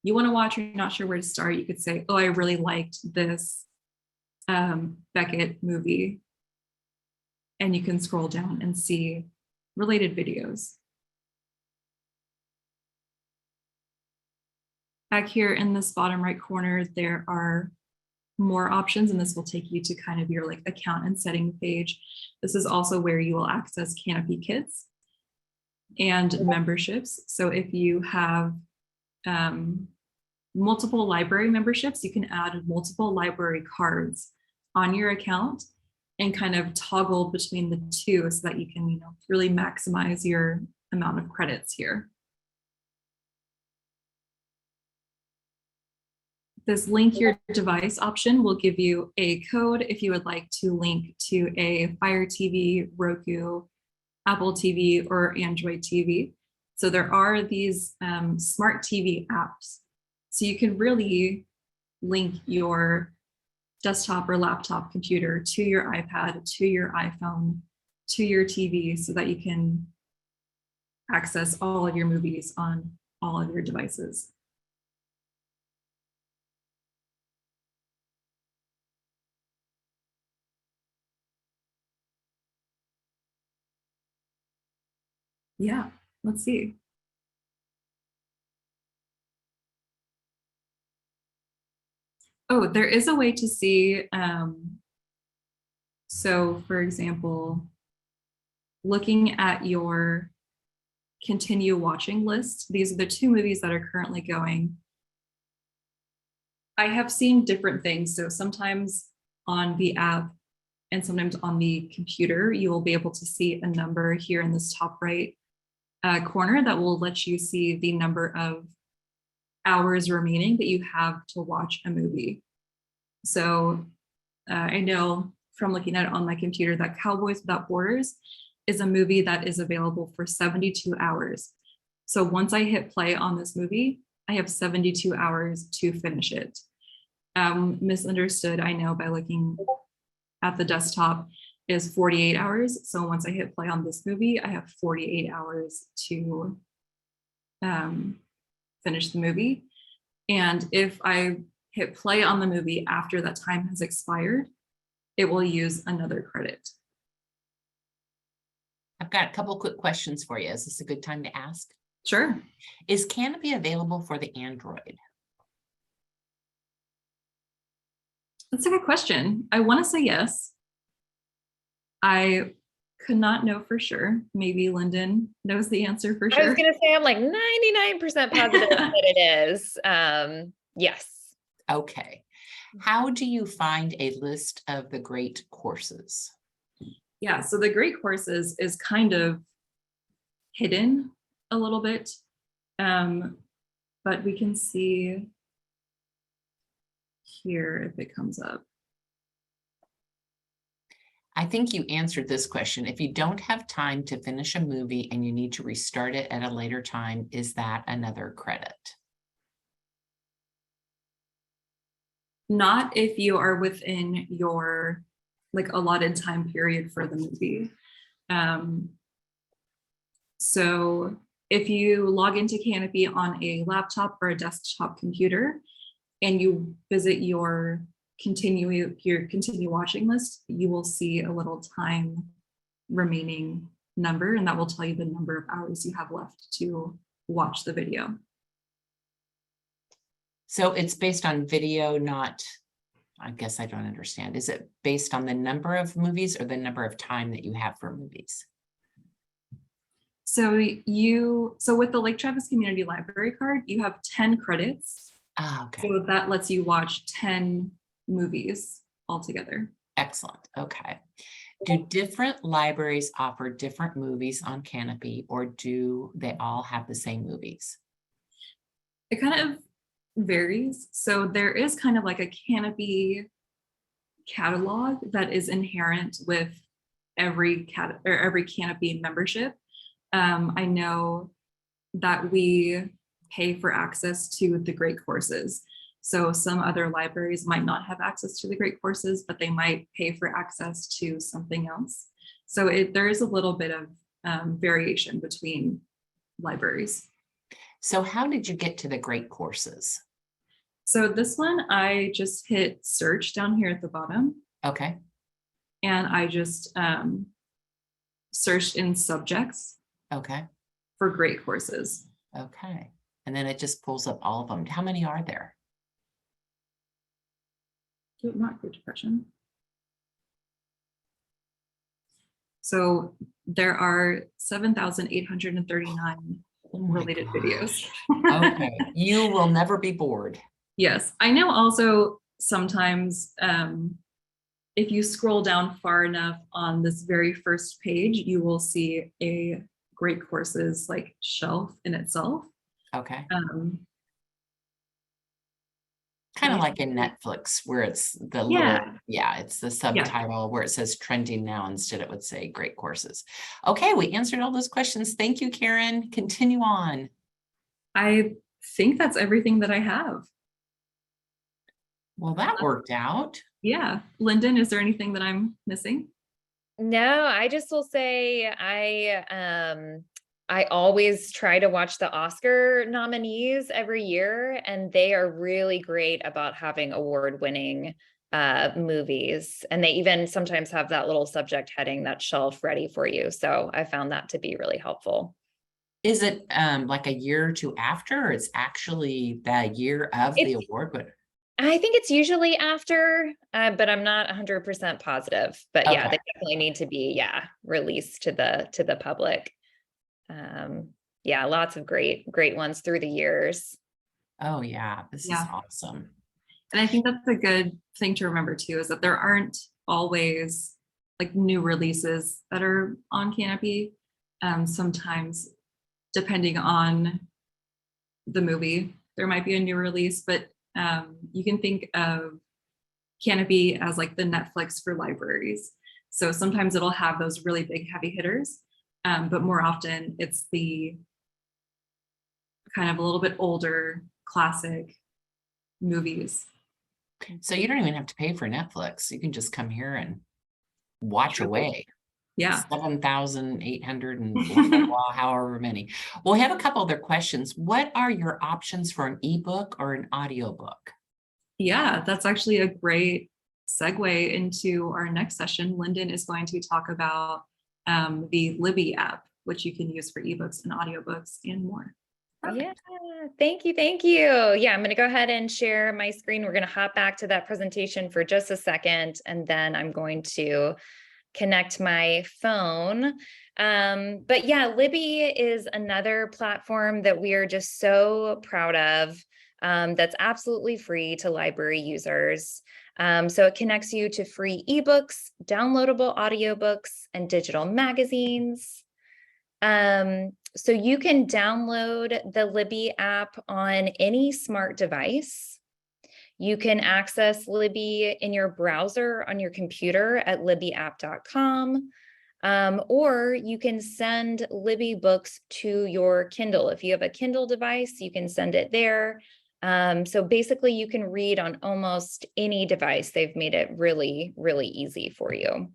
S8: want to watch, or you're not sure where to start, you could say, oh, I really liked this Beckett movie. And you can scroll down and see related videos. Back here in this bottom right corner, there are more options, and this will take you to kind of your account and setting page. This is also where you will access Kanopy Kids and memberships. So if you have multiple library memberships, you can add multiple library cards on your account and kind of toggle between the two so that you can really maximize your amount of credits here. This link your device option will give you a code if you would like to link to a Fire TV, Roku, Apple TV, or Android TV. So there are these smart TV apps. So you can really link your desktop or laptop computer to your iPad, to your iPhone, to your TV so that you can access all of your movies on all of your devices. Yeah, let's see. Oh, there is a way to see, so for example, looking at your continue watching list, these are the 2 movies that are currently going. I have seen different things. So sometimes on the app and sometimes on the computer, you will be able to see a number here in this top right corner that will let you see the number of hours remaining that you have to watch a movie. So I know from looking at it on my computer that Cowboys Without Borders is a movie that is available for 72 hours. So once I hit play on this movie, I have 72 hours to finish it. Misunderstood, I know, by looking at the desktop is 48 hours. So once I hit play on this movie, I have 48 hours to finish the movie. And if I hit play on the movie after that time has expired, it will use another credit.
S1: I've got a couple quick questions for you. Is this a good time to ask?
S8: Sure.
S1: Is Canopy available for the Android?
S8: That's a good question. I want to say yes. I could not know for sure. Maybe Lyndon knows the answer for
S7: I was
S8: sure.
S7: gonna say, I'm like 99% positive that it is. Yes.
S1: Okay. How do you find a list of the great courses?
S8: Yeah, so the great courses is kind of hidden a little bit, but we can see here if it comes up.
S1: I think you answered this question. If you don't have time to finish a movie and you need to restart it at a later time, is that another credit?
S8: Not if you are within your like allotted time period for the movie. So if you log into Canopy on a laptop or a desktop computer and you visit your continue watching list, you will see a little time remaining number, and that will tell you the number of hours you have left to watch the video.
S1: So it's based on video, not, I guess I don't understand. Is it based on the number of movies or the number of time that you have for movies?
S8: So with the Lake Travis Community Library card, you have 10 credits.
S1: Ah, okay.
S8: So that lets you watch 10 movies altogether.
S1: Excellent. Okay. Do different libraries offer different movies on Canopy, or do they all have the same movies?
S8: It kind of varies. So there is kind of like a Canopy catalog that is inherent with every Canopy membership. I know that we pay for access to the great courses. So some other libraries might not have access to the great courses, but they might pay for access to something else. So there is a little bit of variation between libraries.
S1: So how did you get to the great courses?
S8: So this one, I just hit search down here at the bottom,
S1: Okay.
S8: and I just searched in subjects
S1: Okay.
S8: for great courses.
S1: Okay. And then it just pulls up all of them. How many are there?
S8: Oh, not Great Depression. So there are 7,839
S1: Oh my
S8: related
S1: gosh.
S8: videos.
S1: Okay. You will never be bored.
S8: Yes, I know also sometimes if you scroll down far enough on this very first page, you will see a great courses like shelf in itself.
S1: Okay.
S8: Um,
S1: Kind of like in Netflix where it's the
S8: Yeah.
S1: little, yeah, it's the subtitle where it says trending now. Instead it would say great courses. Okay, we answered all those questions. Thank you, Karen. Continue on.
S8: I think that's everything that I have.
S1: Well, that worked out.
S8: Yeah. Lyndon, is there anything that I'm missing?
S7: No, I just will say I always try to watch the Oscar nominees every year, and they are really great about having award-winning movies. And they even sometimes have that little subject heading, that shelf ready for you. So I found that to be really helpful.
S1: Is it like a year or two after, or it's actually the year of the
S7: It's-
S1: award winner?
S7: I think it's usually after, but I'm not 100% positive. But yeah,
S1: Okay.
S7: they definitely need to be, released to the public. Yeah, lots of great ones through the years.
S1: Oh yeah, this is
S8: Yeah.
S1: awesome.
S8: And I think that's a good thing to remember too, is that there aren't always like new releases that are on Canopy. Sometimes depending on the movie, there might be a new release, but you can think of Canopy as like the Netflix for libraries. So sometimes it'll have those really big heavy hitters, but more often it's the kind of a little bit older classic movies.
S1: So you don't even have to pay for Netflix. You can just come here and watch away.
S8: Yeah.
S1: 7,800 and blah, blah, blah, however many. Well, we have a couple other questions. What are your options for an ebook or an audiobook?
S8: Yeah, that's actually a great segue into our next session. Lyndon is going to talk about the Libby app, which you can use for ebooks and audiobooks and more.
S7: Yeah, thank you, thank you. Yeah, I'm going to go ahead and share my screen. We're going to hop back to that presentation for just a second, and then I'm going to connect my phone. But yeah, Libby is another platform that we are just so proud of. That's absolutely free to library users. So it connects you to free ebooks, downloadable audiobooks, and digital magazines. So you can download the Libby app on any smart device. You can access Libby in your browser on your computer at libbyapp.com, or you can send Libby books to your Kindle. If you have a Kindle device, you can send it there. So basically you can read on almost any device. They've made it really, really easy for you.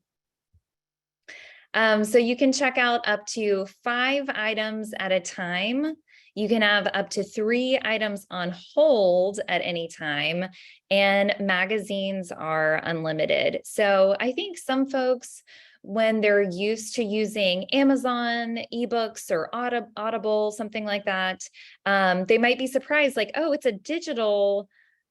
S7: So you can check out up to 5 items at a time. You can have up to 3 items on hold at any time, and magazines are unlimited. So I think some folks, when they're used to using Amazon ebooks or Audible, something like that, they might be surprised, like, oh, it's a digital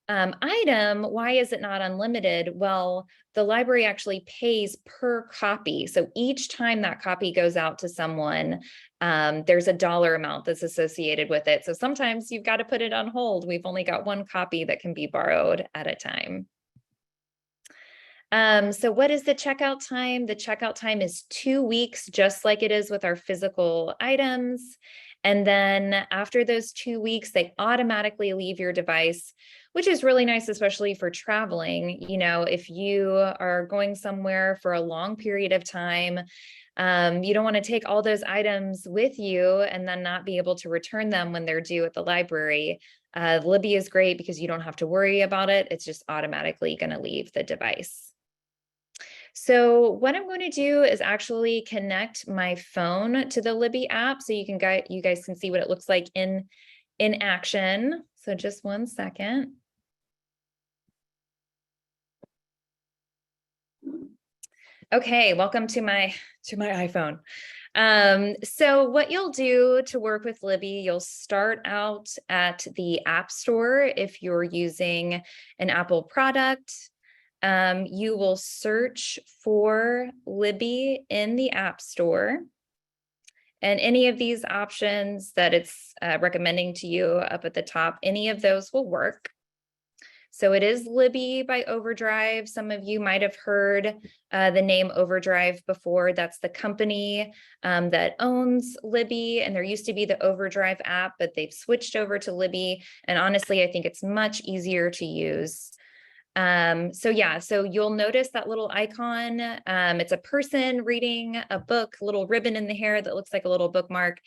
S7: item. Why is it not unlimited? Well, the library actually pays per copy. So each time that copy goes out to someone, there's a dollar amount that's associated with it. So sometimes you've got to put it on hold. We've only got 1 copy that can be borrowed at a time. So what is the checkout time? The checkout time is 2 weeks, just like it is with our physical items. And then after those 2 weeks, they automatically leave your device, which is really nice, especially for traveling. You know, if you are going somewhere for a long period of time, you don't want to take all those items with you and then not be able to return them when they're due at the library. Libby is great because you don't have to worry about it. It's just automatically going to leave the device. So what I'm going to do is actually connect my phone to the Libby app so you guys can see what it looks like in action. So just 1 second. Okay, welcome to my iPhone. So what you'll do to work with Libby, you'll start out at the App Store if you're using an Apple product. You will search for Libby in the App Store. And any of these options that it's recommending to you up at the top, any of those will work. So it is Libby by Overdrive. Some of you might have heard the name Overdrive before. That's the company that owns Libby, and there used to be the Overdrive app, but they've switched over to Libby. And honestly, I think it's much easier to use. So you'll notice that little icon. It's a person reading a book, little ribbon in the hair that looks like a little bookmark.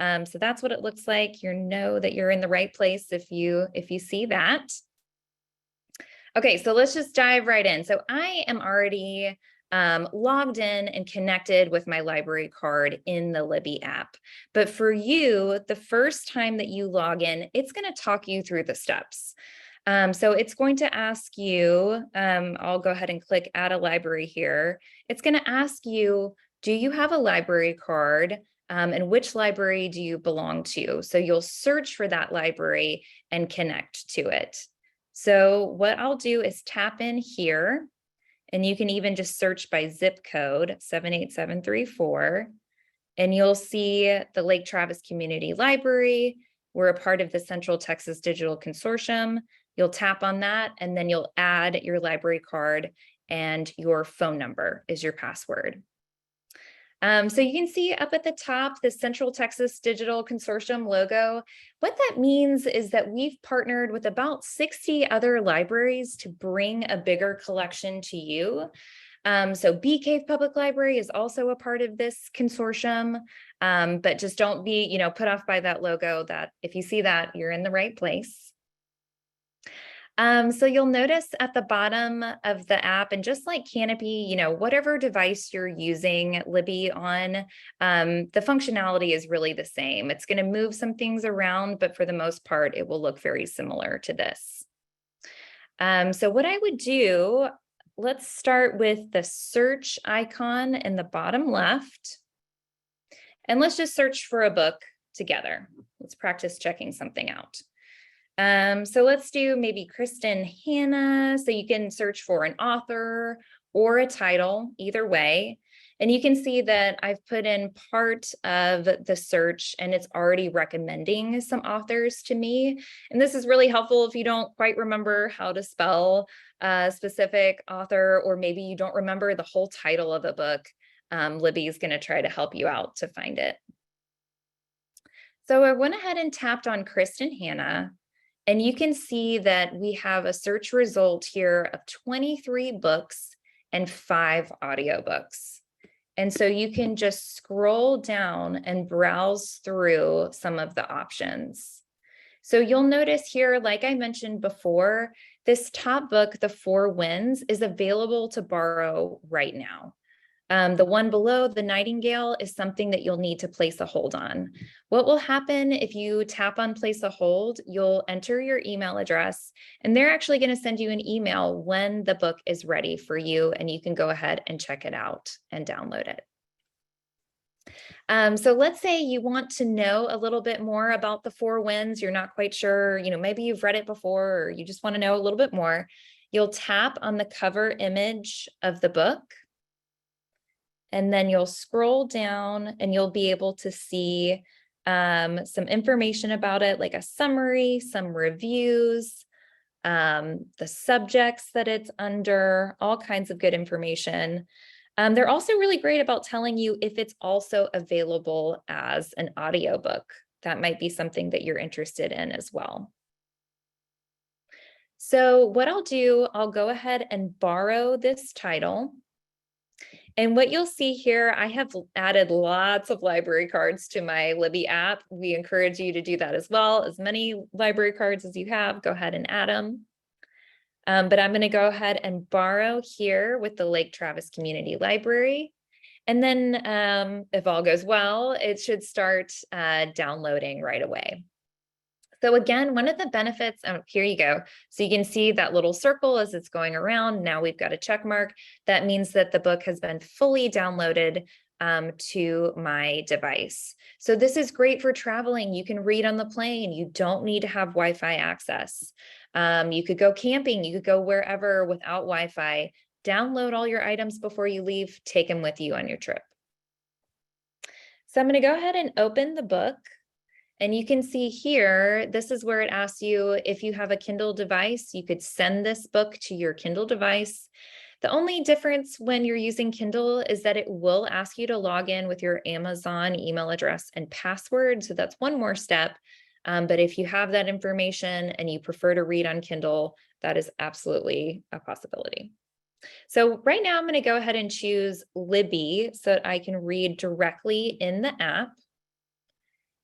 S7: So that's what it looks like. You know that you're in the right place if you see that. Okay, so let's just dive right in. So I am already logged in and connected with my library card in the Libby app. But for you, the first time that you log in, it's going to talk you through the steps. So it's going to ask you, I'll go ahead and click add a library here. It's going to ask you, do you have a library card? And which library do you belong to? So you'll search for that library and connect to it. So what I'll do is tap in here, and you can even just search by zip code 78734, and you'll see the Lake Travis Community Library. We're a part of the Central Texas Digital Consortium. You'll tap on that, and then you'll add your library card, and your phone number is your password. So you can see up at the top, the Central Texas Digital Consortium logo. What that means is that we've partnered with about 60 other libraries to bring a bigger collection to you. So Bee Cave Public Library is also a part of this consortium, but just don't be, put off by that logo. That if you see that, you're in the right place. So you'll notice at the bottom of the app, and just like Canopy, whatever device you're using Libby on, the functionality is really the same. It's going to move some things around, but for the most part, it will look very similar to this. So what I would do, let's start with the search icon in the bottom left. And let's just search for a book together. Let's practice checking something out. So let's do maybe Kristin Hannah. So you can search for an author or a title, either way. And you can see that I've put in part of the search and it's already recommending some authors to me. And this is really helpful if you don't quite remember how to spell a specific author, or maybe you don't remember the whole title of a book. Libby is going to try to help you out to find it. So I went ahead and tapped on Kristin Hannah. And you can see that we have a search result here of 23 books and 5 audiobooks. And so you can just scroll down and browse through some of the options. So you'll notice here, like I mentioned before, this top book, The Four Winds, is available to borrow right now. The one below, The Nightingale, is something that you'll need to place a hold on. What will happen if you tap on place a hold, you'll enter your email address, and they're actually going to send you an email when the book is ready for you, and you can go ahead and check it out and download it. So let's say you want to know a little bit more about The Four Winds. You're not quite sure, maybe you've read it before, or you just want to know a little bit more. You'll tap on the cover image of the book. And then you'll scroll down and you'll be able to see some information about it, like a summary, some reviews, the subjects that it's under, all kinds of good information. They're also really great about telling you if it's also available as an audiobook. That might be something that you're interested in as well. So what I'll do, I'll go ahead and borrow this title. And what you'll see here, I have added lots of library cards to my Libby app. We encourage you to do that as well. As many library cards as you have, go ahead and add them. But I'm going to go ahead and borrow here with the Lake Travis Community Library. And then if all goes well, it should start downloading right away. So again, one of the benefits, here you go. So you can see that little circle as it's going around. Now we've got a check mark. That means that the book has been fully downloaded to my device. So this is great for traveling. You can read on the plane. You don't need to have Wi-Fi access. You could go camping. You could go wherever without Wi-Fi. Download all your items before you leave. Take them with you on your trip. So I'm going to go ahead and open the book. And you can see here, this is where it asks you if you have a Kindle device, you could send this book to your Kindle device. The only difference when you're using Kindle is that it will ask you to log in with your Amazon email address and password. So that's one more step. But if you have that information and you prefer to read on Kindle, that is absolutely a possibility. So right now I'm going to go ahead and choose Libby so that I can read directly in the app.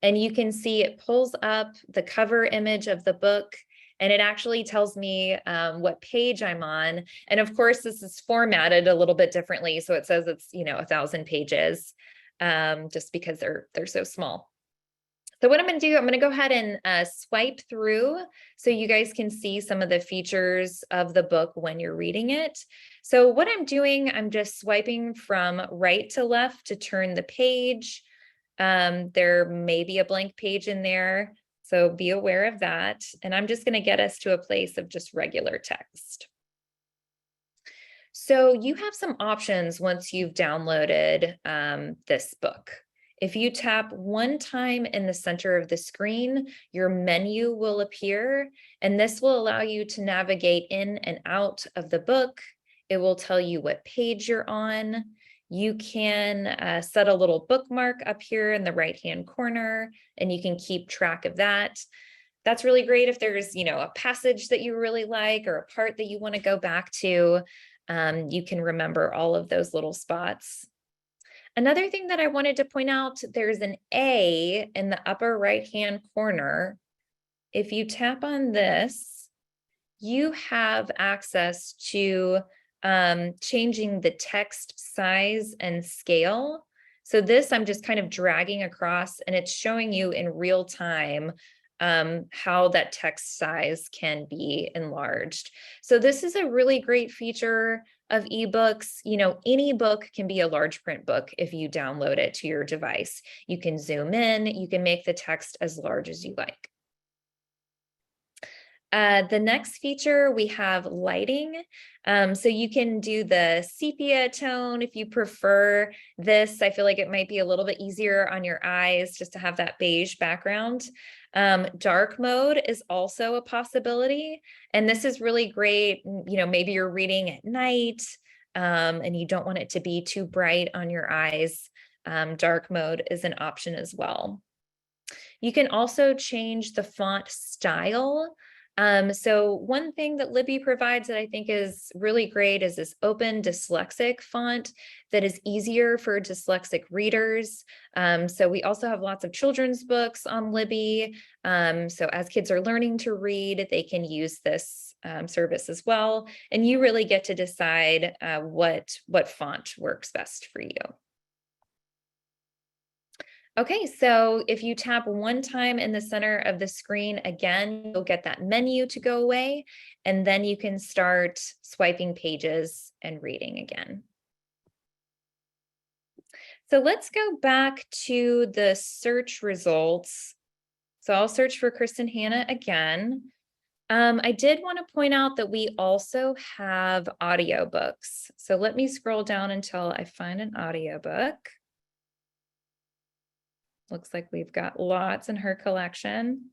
S7: And you can see it pulls up the cover image of the book, and it actually tells me what page I'm on. And of course, this is formatted a little bit differently. So it says it's, 1,000 pages just because they're so small. So what I'm going to do, I'm going to go ahead and swipe through so you guys can see some of the features of the book when you're reading it. So what I'm doing, I'm just swiping from right to left to turn the page. There may be a blank page in there, so be aware of that. And I'm just going to get us to a place of just regular text. So you have some options once you've downloaded this book. If you tap one time in the center of the screen, your menu will appear, and this will allow you to navigate in and out of the book. It will tell you what page you're on. You can set a little bookmark up here in the right-hand corner, and you can keep track of that. That's really great if there's, a passage that you really like or a part that you want to go back to. You can remember all of those little spots. Another thing that I wanted to point out, there's an A in the upper right-hand corner. If you tap on this, you have access to changing the text size and scale. So this I'm just kind of dragging across, and it's showing you in real time how that text size can be enlarged. So this is a really great feature of ebooks. You know, any book can be a large print book if you download it to your device. You can zoom in, you can make the text as large as you like. The next feature, we have lighting. So you can do the sepia tone if you prefer this. I feel like it might be a little bit easier on your eyes just to have that beige background. Dark mode is also a possibility. And this is really great. You know, maybe you're reading at night and you don't want it to be too bright on your eyes. Dark mode is an option as well. You can also change the font style. So one thing that Libby provides that I think is really great is this open dyslexic font that is easier for dyslexic readers. So we also have lots of children's books on Libby. So as kids are learning to read, they can use this service as well. And you really get to decide what font works best for you. Okay, so if you tap one time in the center of the screen, again, you'll get that menu to go away, and then you can start swiping pages and reading again. So let's go back to the search results. So I'll search for Kristen Hanna again. I did want to point out that we also have audiobooks. So let me scroll down until I find an audiobook. Looks like we've got lots in her collection.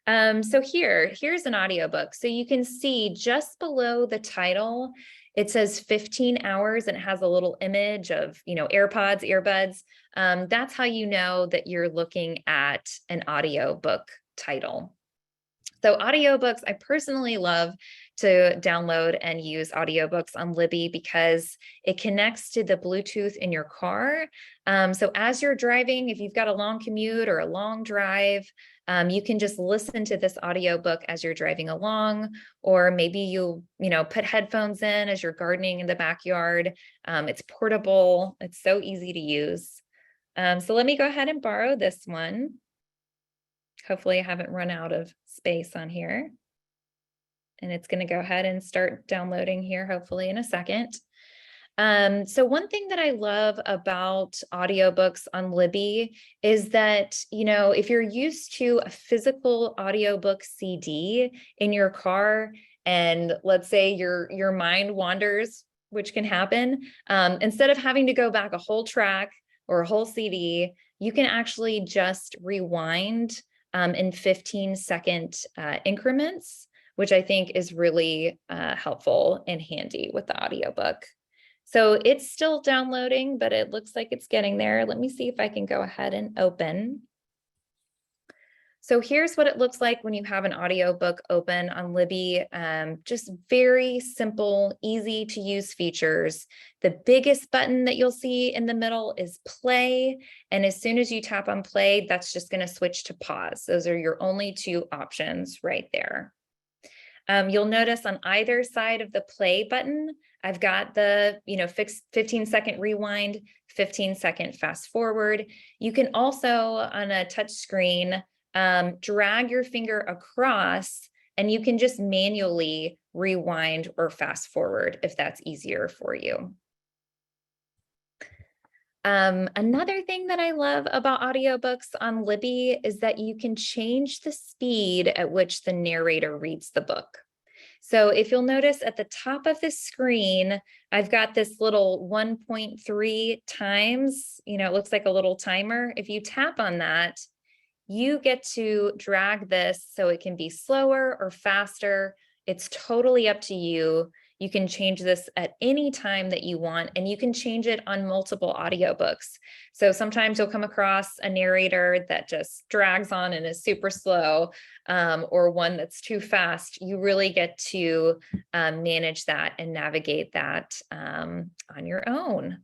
S7: So here's an audiobook. So you can see just below the title, it says 15 hours and it has a little image of, you know, AirPods, earbuds. That's how you know that you're looking at an audiobook title. So audiobooks, I personally love to download and use audiobooks on Libby because it connects to the Bluetooth in your car. So as you're driving, if you've got a long commute or a long drive, you can just listen to this audiobook as you're driving along, or maybe you put headphones in as you're gardening in the backyard. It's portable. It's so easy to use. So let me go ahead and borrow this one. Hopefully I haven't run out of space on here. And it's going to go ahead and start downloading here, hopefully in a second. So one thing that I love about audiobooks on Libby is that, if you're used to a physical audiobook CD in your car, and let's say your mind wanders, which can happen, instead of having to go back a whole track or a whole CD, you can actually just rewind in 15-second increments, which I think is really helpful and handy with the audiobook. So it's still downloading, but it looks like it's getting there. Let me see if I can go ahead and open. So here's what it looks like when you have an audiobook open on Libby. Just very simple, easy to use features. The biggest button that you'll see in the middle is play. And as soon as you tap on play, that's just going to switch to pause. Those are your only two options right there. You'll notice on either side of the play button, I've got the, fixed 15-second rewind, 15-second fast forward. You can also on a touch screen, drag your finger across and you can just manually rewind or fast forward if that's easier for you. Another thing that I love about audiobooks on Libby is that you can change the speed at which the narrator reads the book. So if you'll notice at the top of the screen, I've got this little 1.3 times, it looks like a little timer. If you tap on that, you get to drag this so it can be slower or faster. It's totally up to you. You can change this at any time that you want, and you can change it on multiple audiobooks. So sometimes you'll come across a narrator that just drags on and is super slow, or one that's too fast. You really get to manage that and navigate that on your own.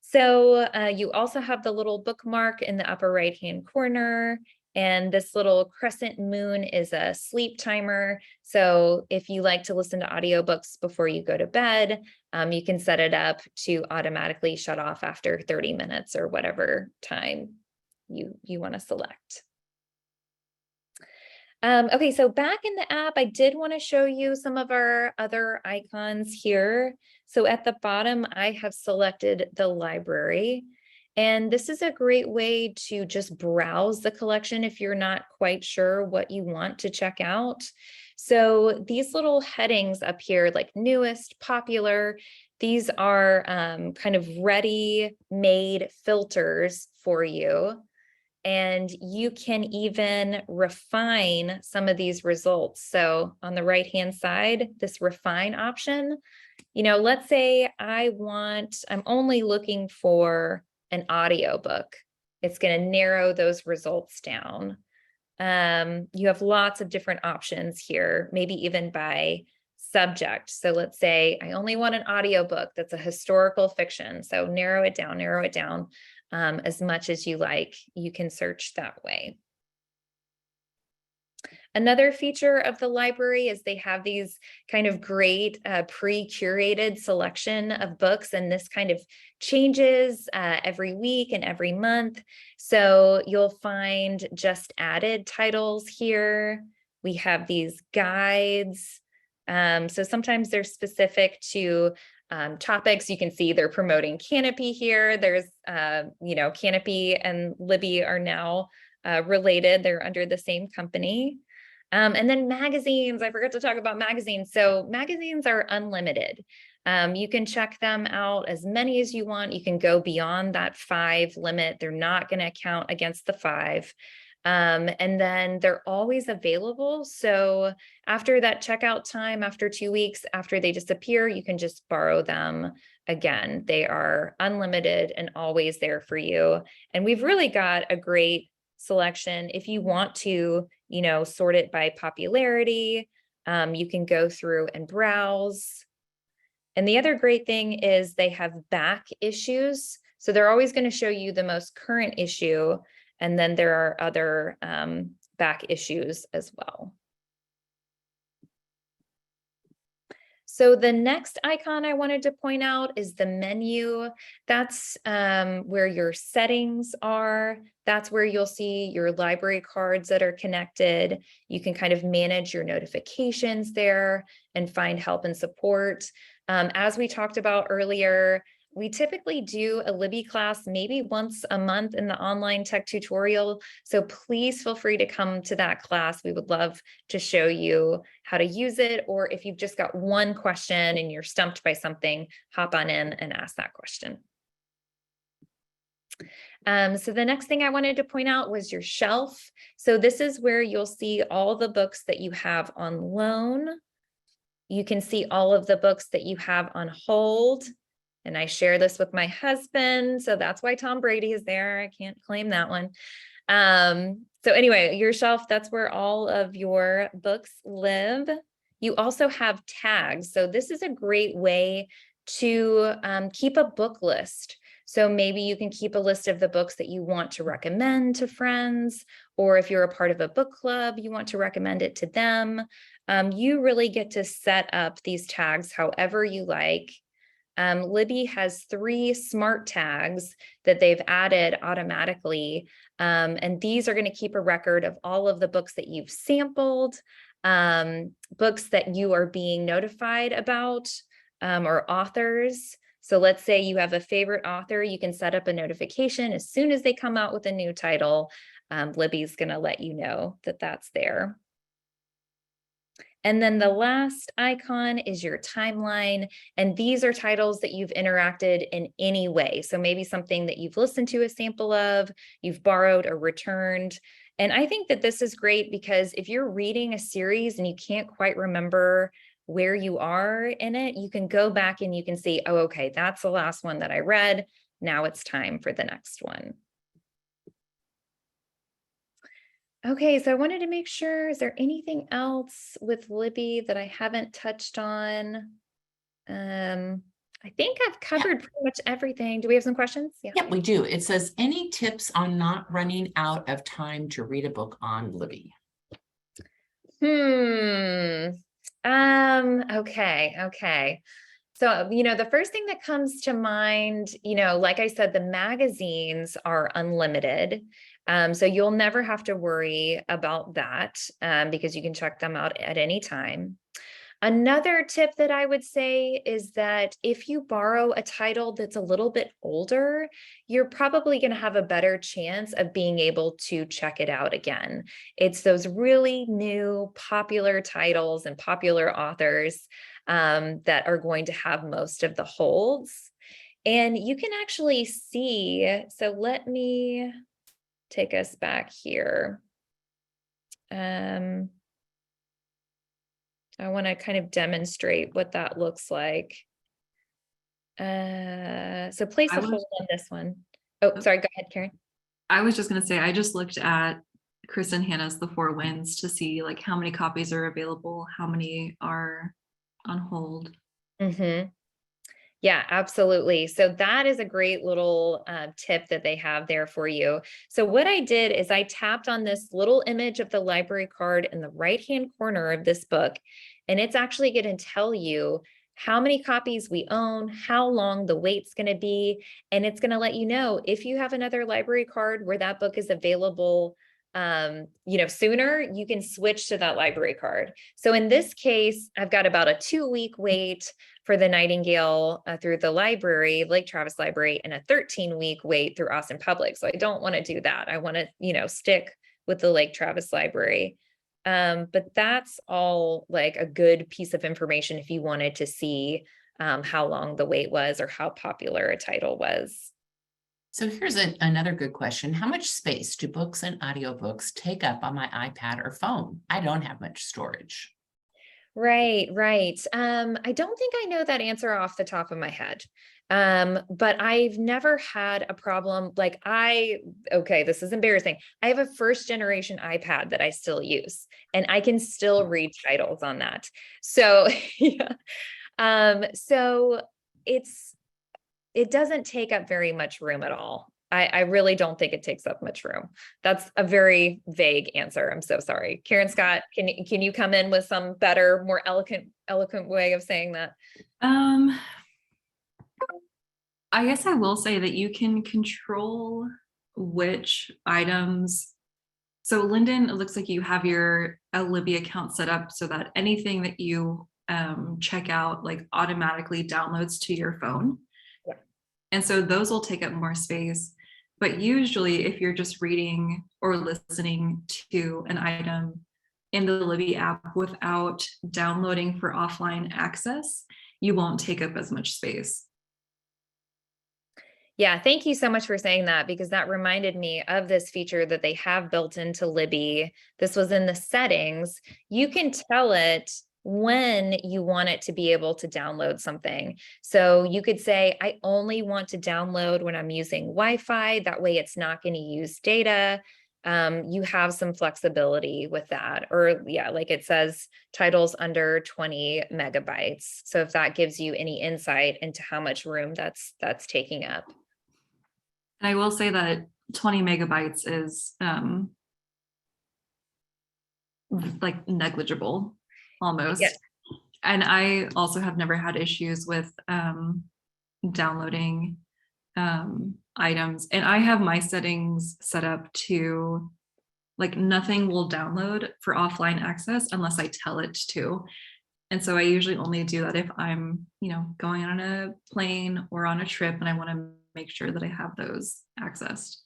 S7: So you also have the little bookmark in the upper right-hand corner. And this little crescent moon is a sleep timer. So if you like to listen to audiobooks before you go to bed, you can set it up to automatically shut off after 30 minutes or whatever time you want to select. Okay, so back in the app, I did want to show you some of our other icons here. So at the bottom, I have selected the library. And this is a great way to just browse the collection if you're not quite sure what you want to check out. So these little headings up here, like newest, popular, these are kind of ready-made filters for you. And you can even refine some of these results. So on the right-hand side, this refine option, let's say I'm only looking for an audiobook. It's going to narrow those results down. You have lots of different options here, maybe even by subject. So let's say I only want an audiobook that's a historical fiction. So narrow it down as much as you like. You can search that way. Another feature of the library is they have these kind of great pre-curated selection of books, and this kind of changes every week and every month. So you'll find just added titles here. We have these guides. So sometimes they're specific to topics. You can see they're promoting Canopy here. There's, Canopy and Libby are now related. They're under the same company. And then magazines, I forgot to talk about magazines. So magazines are unlimited. You can check them out as many as you want. You can go beyond that 5 limit. They're not going to count against the 5. And then they're always available. So after that checkout time, after 2 weeks, after they disappear, you can just borrow them again. They are unlimited and always there for you. And we've really got a great selection. If you want to, sort it by popularity, you can go through and browse. And the other great thing is they have back issues. So they're always going to show you the most current issue. And then there are other back issues as well. So the next icon I wanted to point out is the menu. That's where your settings are. That's where you'll see your library cards that are connected. You can kind of manage your notifications there and find help and support. As we talked about earlier, we typically do a Libby class maybe once a month in the online tech tutorial. So please feel free to come to that class. We would love to show you how to use it. Or if you've just got one question and you're stumped by something, hop on in and ask that question. So the next thing I wanted to point out was your shelf. So this is where you'll see all the books that you have on loan. You can see all of the books that you have on hold. And I share this with my husband. So that's why Tom Brady is there. I can't claim that one. So anyway, your shelf, that's where all of your books live. You also have tags. So this is a great way to keep a book list. So maybe you can keep a list of the books that you want to recommend to friends, or if you're a part of a book club, you want to recommend it to them. You really get to set up these tags however you like. Libby has 3 smart tags that they've added automatically. And these are going to keep a record of all of the books that you've sampled, books that you are being notified about, or authors. So let's say you have a favorite author, you can set up a notification as soon as they come out with a new title. Libby's going to let you know that that's there. And then the last icon is your timeline. And these are titles that you've interacted in any way. So maybe something that you've listened to a sample of, you've borrowed or returned. And I think that this is great because if you're reading a series and you can't quite remember where you are in it, you can go back and you can see, oh, okay, that's the last one that I read. Now it's time for the next one. Okay, so I wanted to make sure, is there anything else with Libby that I haven't touched on? I think I've covered pretty much everything. Do we have some questions? Yeah.
S1: Yeah, we do. It says, any tips on not running out of time to read a book on Libby?
S7: Okay. So, the first thing that comes to mind, like I said, the magazines are unlimited. So you'll never have to worry about that, because you can check them out at any time. Another tip that I would say is that if you borrow a title that's a little bit older, you're probably going to have a better chance of being able to check it out again. It's those really new popular titles and popular authors that are going to have most of the holds. And you can actually see, so let me take us back here. I want to kind of demonstrate what that looks like. So place a hold on this one. Oh, sorry, go ahead, Karen.
S8: I was just going to say, I just looked at Chris and Hannah's The Four Winds to see like how many copies are available, how many are on hold.
S7: Yeah, absolutely. So that is a great little tip that they have there for you. So what I did is I tapped on this little image of the library card in the right-hand corner of this book, and it's actually going to tell you how many copies we own, how long the wait's going to be, and it's going to let you know if you have another library card where that book is available sooner, you can switch to that library card. So in this case, I've got about a 2-week wait for the Nightingale through the library, Lake Travis Library, and a 13-week wait through Austin Public. So I don't want to do that. I want to, stick with the Lake Travis Library. But that's all like a good piece of information if you wanted to see how long the wait was or how popular a title was.
S1: So here's another good question. How much space do books and audiobooks take up on my iPad or phone? I don't have much storage.
S7: Right. I don't think I know that answer off the top of my head. But I've never had a problem. Okay, this is embarrassing. I have a first generation iPad that I still use, and I can still read titles on that. So, yeah. So it doesn't take up very much room at all. I really don't think it takes up much room. That's a very vague answer. I'm so sorry. Karen Scott, can you come in with some better, more eloquent way of saying that?
S8: I guess I will say that you can control which items. So Lyndon, it looks like you have your Libby account set up so that anything that you check out like automatically downloads to your phone.
S7: Yeah.
S8: And so those will take up more space. But usually if you're just reading or listening to an item in the Libby app without downloading for offline access, you won't take up as much space.
S7: Yeah, thank you so much for saying that, because that reminded me of this feature that they have built into Libby. This was in the settings. You can tell it when you want it to be able to download something. So you could say, I only want to download when I'm using Wi-Fi. That way it's not going to use data. You have some flexibility with that. Or yeah, like it says, titles under 20 megabytes. So if that gives you any insight into how much room that's taking up.
S8: And I will say that 20 megabytes is like negligible almost.
S7: Yes.
S8: And I also have never had issues with downloading items. And I have my settings set up to like nothing will download for offline access unless I tell it to. And so I usually only do that if I'm, going on a plane or on a trip and I want to make sure that I have those accessed.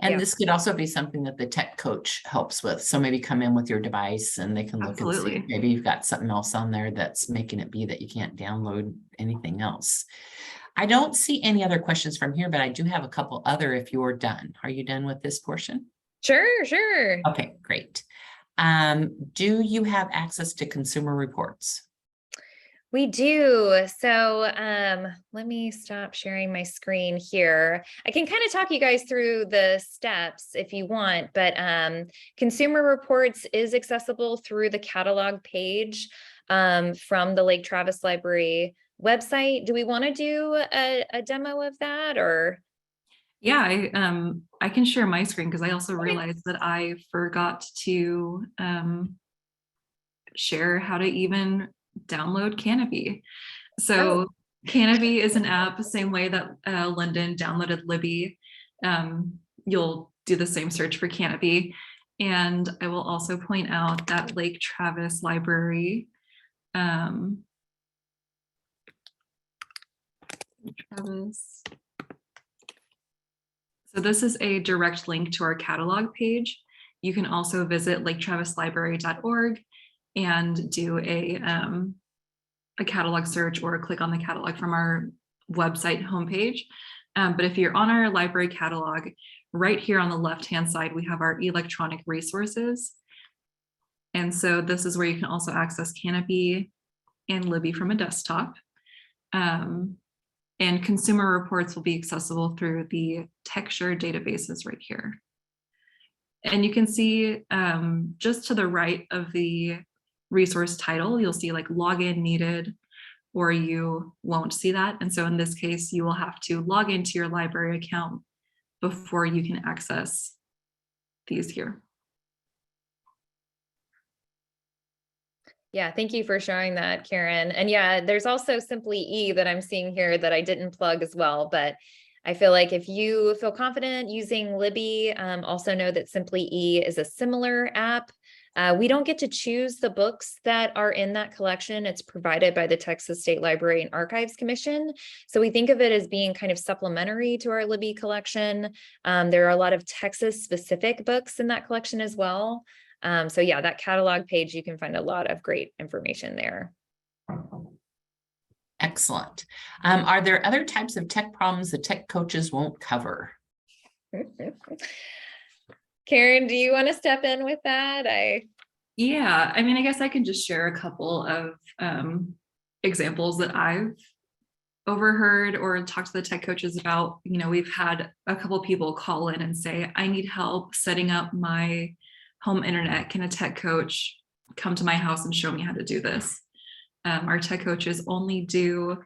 S1: And
S7: Yeah.
S1: this could also be something that the tech coach helps with. So maybe come in with your device and they can look and
S8: Absolutely.
S1: see, maybe you've got something else on there that's making it be that you can't download anything else. I don't see any other questions from here, but I do have a couple other if you're done. Are you done with this portion?
S7: Sure.
S1: Okay, great. Do you have access to consumer reports?
S7: We do. So let me stop sharing my screen here. I can kind of talk you guys through the steps if you want, but Consumer Reports is accessible through the catalog page from the Lake Travis Library website. Do we want to do a demo of that, or?
S8: Yeah, I can share my screen because I also
S7: Okay.
S8: realized that I forgot to share how to even download Canopy. So Canopy is an app, the same way that Lyndon downloaded Libby. You'll do the same search for Canopy. And I will also point out that Lake Travis Library, Travis. So this is a direct link to our catalog page. You can also visit laketravislibrary.org and do a catalog search or click on the catalog from our website homepage. But if you're on our library catalog, right here on the left-hand side, we have our electronic resources. And so this is where you can also access Canopy and Libby from a desktop. And consumer reports will be accessible through the Texture databases right here. And you can see just to the right of the resource title, you'll see like login needed, or you won't see that. And so in this case, you will have to log into your library account before you can access these here.
S7: Yeah, thank you for sharing that, Karen. And yeah, there's also Simply E that I'm seeing here that I didn't plug as well, but I feel like if you feel confident using Libby, also know that Simply E is a similar app. We don't get to choose the books that are in that collection. It's provided by the Texas State Library and Archives Commission. So we think of it as being kind of supplementary to our Libby collection. There are a lot of Texas specific books in that collection as well. So yeah, that catalog page, you can find a lot of great information there.
S1: Excellent. Are there other types of tech problems that tech coaches won't cover?
S7: Karen, do you want to step in with that?
S8: Yeah, I mean, I guess I can just share a couple of examples that I've overheard or talked to the tech coaches about. You know, we've had a couple people call in and say, I need help setting up my home internet. Can a tech coach come to my house and show me how to do this? Our tech coaches only do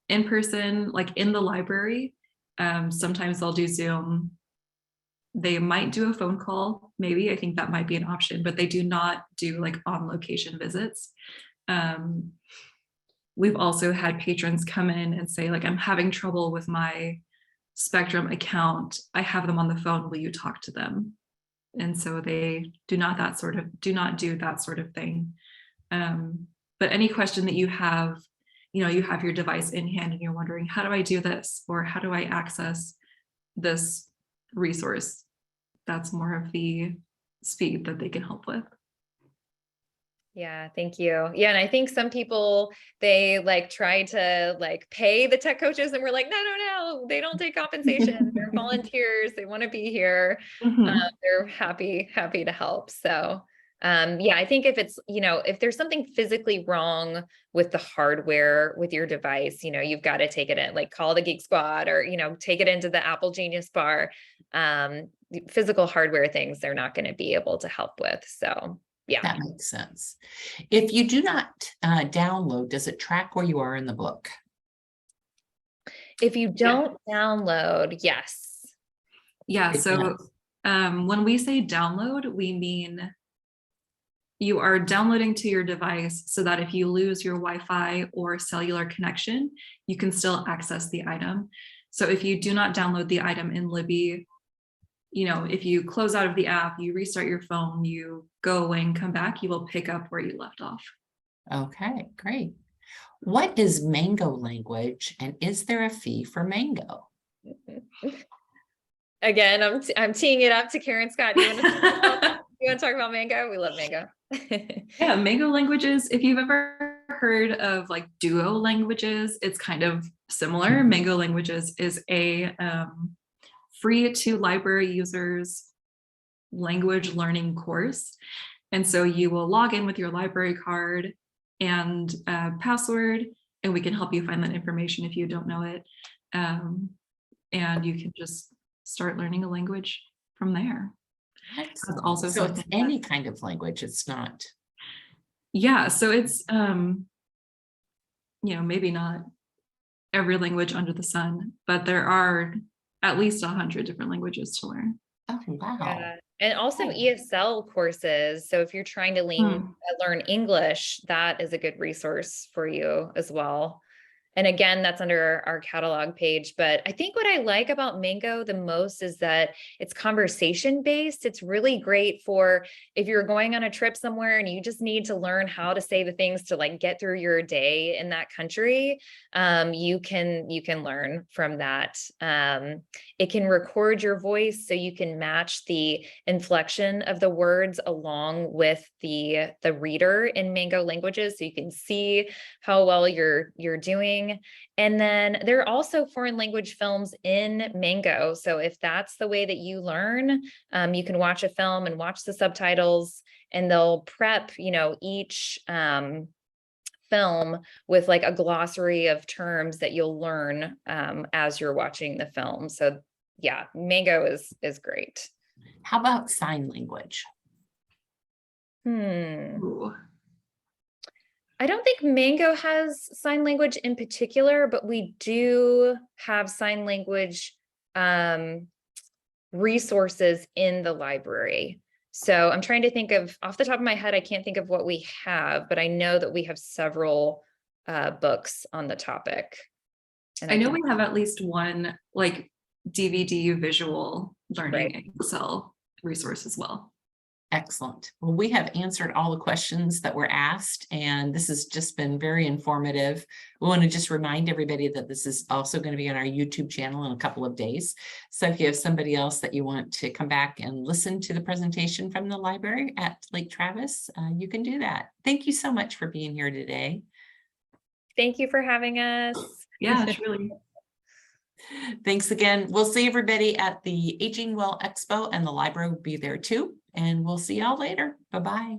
S8: in person, like in the library. Sometimes they'll do Zoom. They might do a phone call, maybe. I think that might be an option, but they do not do like on location visits. We've also had patrons come in and say, like, I'm having trouble with my Spectrum account. I have them on the phone. Will you talk to them? And so they do not do that sort of thing. But any question that you have, you know, you have your device in hand and you're wondering, how do I do this? Or how do I access this resource? That's more of the speed that they can help with.
S7: Yeah, thank you. Yeah, and I think some people, they like try to like pay the tech coaches and we're like, no, they don't take compensation. They're volunteers. They want to be here. They're happy to help. So yeah, I think if it's, you know, if there's something physically wrong with the hardware with your device, you know, you've got to take it in, like call the Geek Squad or, you know, take it into the Apple Genius Bar. Physical hardware things they're not going to be able to help with. So yeah,
S1: that makes sense. If you do not download, does it track where you are in the book?
S7: If you don't download, yes.
S8: Yeah, so when we say download, we mean you are downloading to your device so that if you lose your Wi-Fi or cellular connection, you can still access the item. So if you do not download the item in Libby, you know, if you close out of the app, you restart your phone, you go away and come back, you will pick up where you left off.
S1: Okay, great. What is Mango language, and is there a fee for Mango?
S7: Again, I'm teeing it up to Karen Scott. You want to talk about Mango? We love Mango.
S8: Yeah, Mango languages, if you've ever heard of like Duo languages, it's kind of similar. Mango languages is a free to library users language learning course. And so you will log in with your library card and password, and we can help you find that information if you don't know it. And you can just start learning a language from there. That's also
S1: so it's any kind of language, it's not.
S8: Yeah, so it's maybe not every language under the sun, but there are at least 100 different languages to learn.
S1: Oh, wow.
S7: Yeah. And also
S1: Oh.
S7: ESL courses. So if you're trying to learn English, that is a good resource for you as well. And again, that's under our catalog page. But I think what I like about Mango the most is that it's conversation based. It's really great for if you're going on a trip somewhere and you just need to learn how to say the things to like get through your day in that country. You can learn from that. It can record your voice so you can match the inflection of the words along with the reader in Mango languages, so you can see how well you're doing. And then there are also foreign language films in Mango. So if that's the way that you learn, you can watch a film and watch the subtitles, and they'll prep, each film with like a glossary of terms that you'll learn as you're watching the film. So yeah, Mango is great.
S1: How about sign language?
S8: Ooh.
S7: I don't think Mango has sign language in particular, but we do have sign language resources in the library. So I'm trying to think of, off the top of my head, I can't think of what we have, but I know that we have several books on the topic. And
S8: I know we have at least one like DVD visual learning Excel resource as well.
S1: Excellent. Well, we have answered all the questions that were asked, and this has just been very informative. We want to just remind everybody that this is also going to be on our YouTube channel in a couple of days. So if you have somebody else that you want to come back and listen to the presentation from the library at Lake Travis, you can do that. Thank you so much for being here today.
S7: Thank you for having us.
S8: Yeah, truly.
S1: Thanks again. We'll see everybody at the Aging Well Expo, and the library will be there too. And we'll see y'all later. Bye-bye.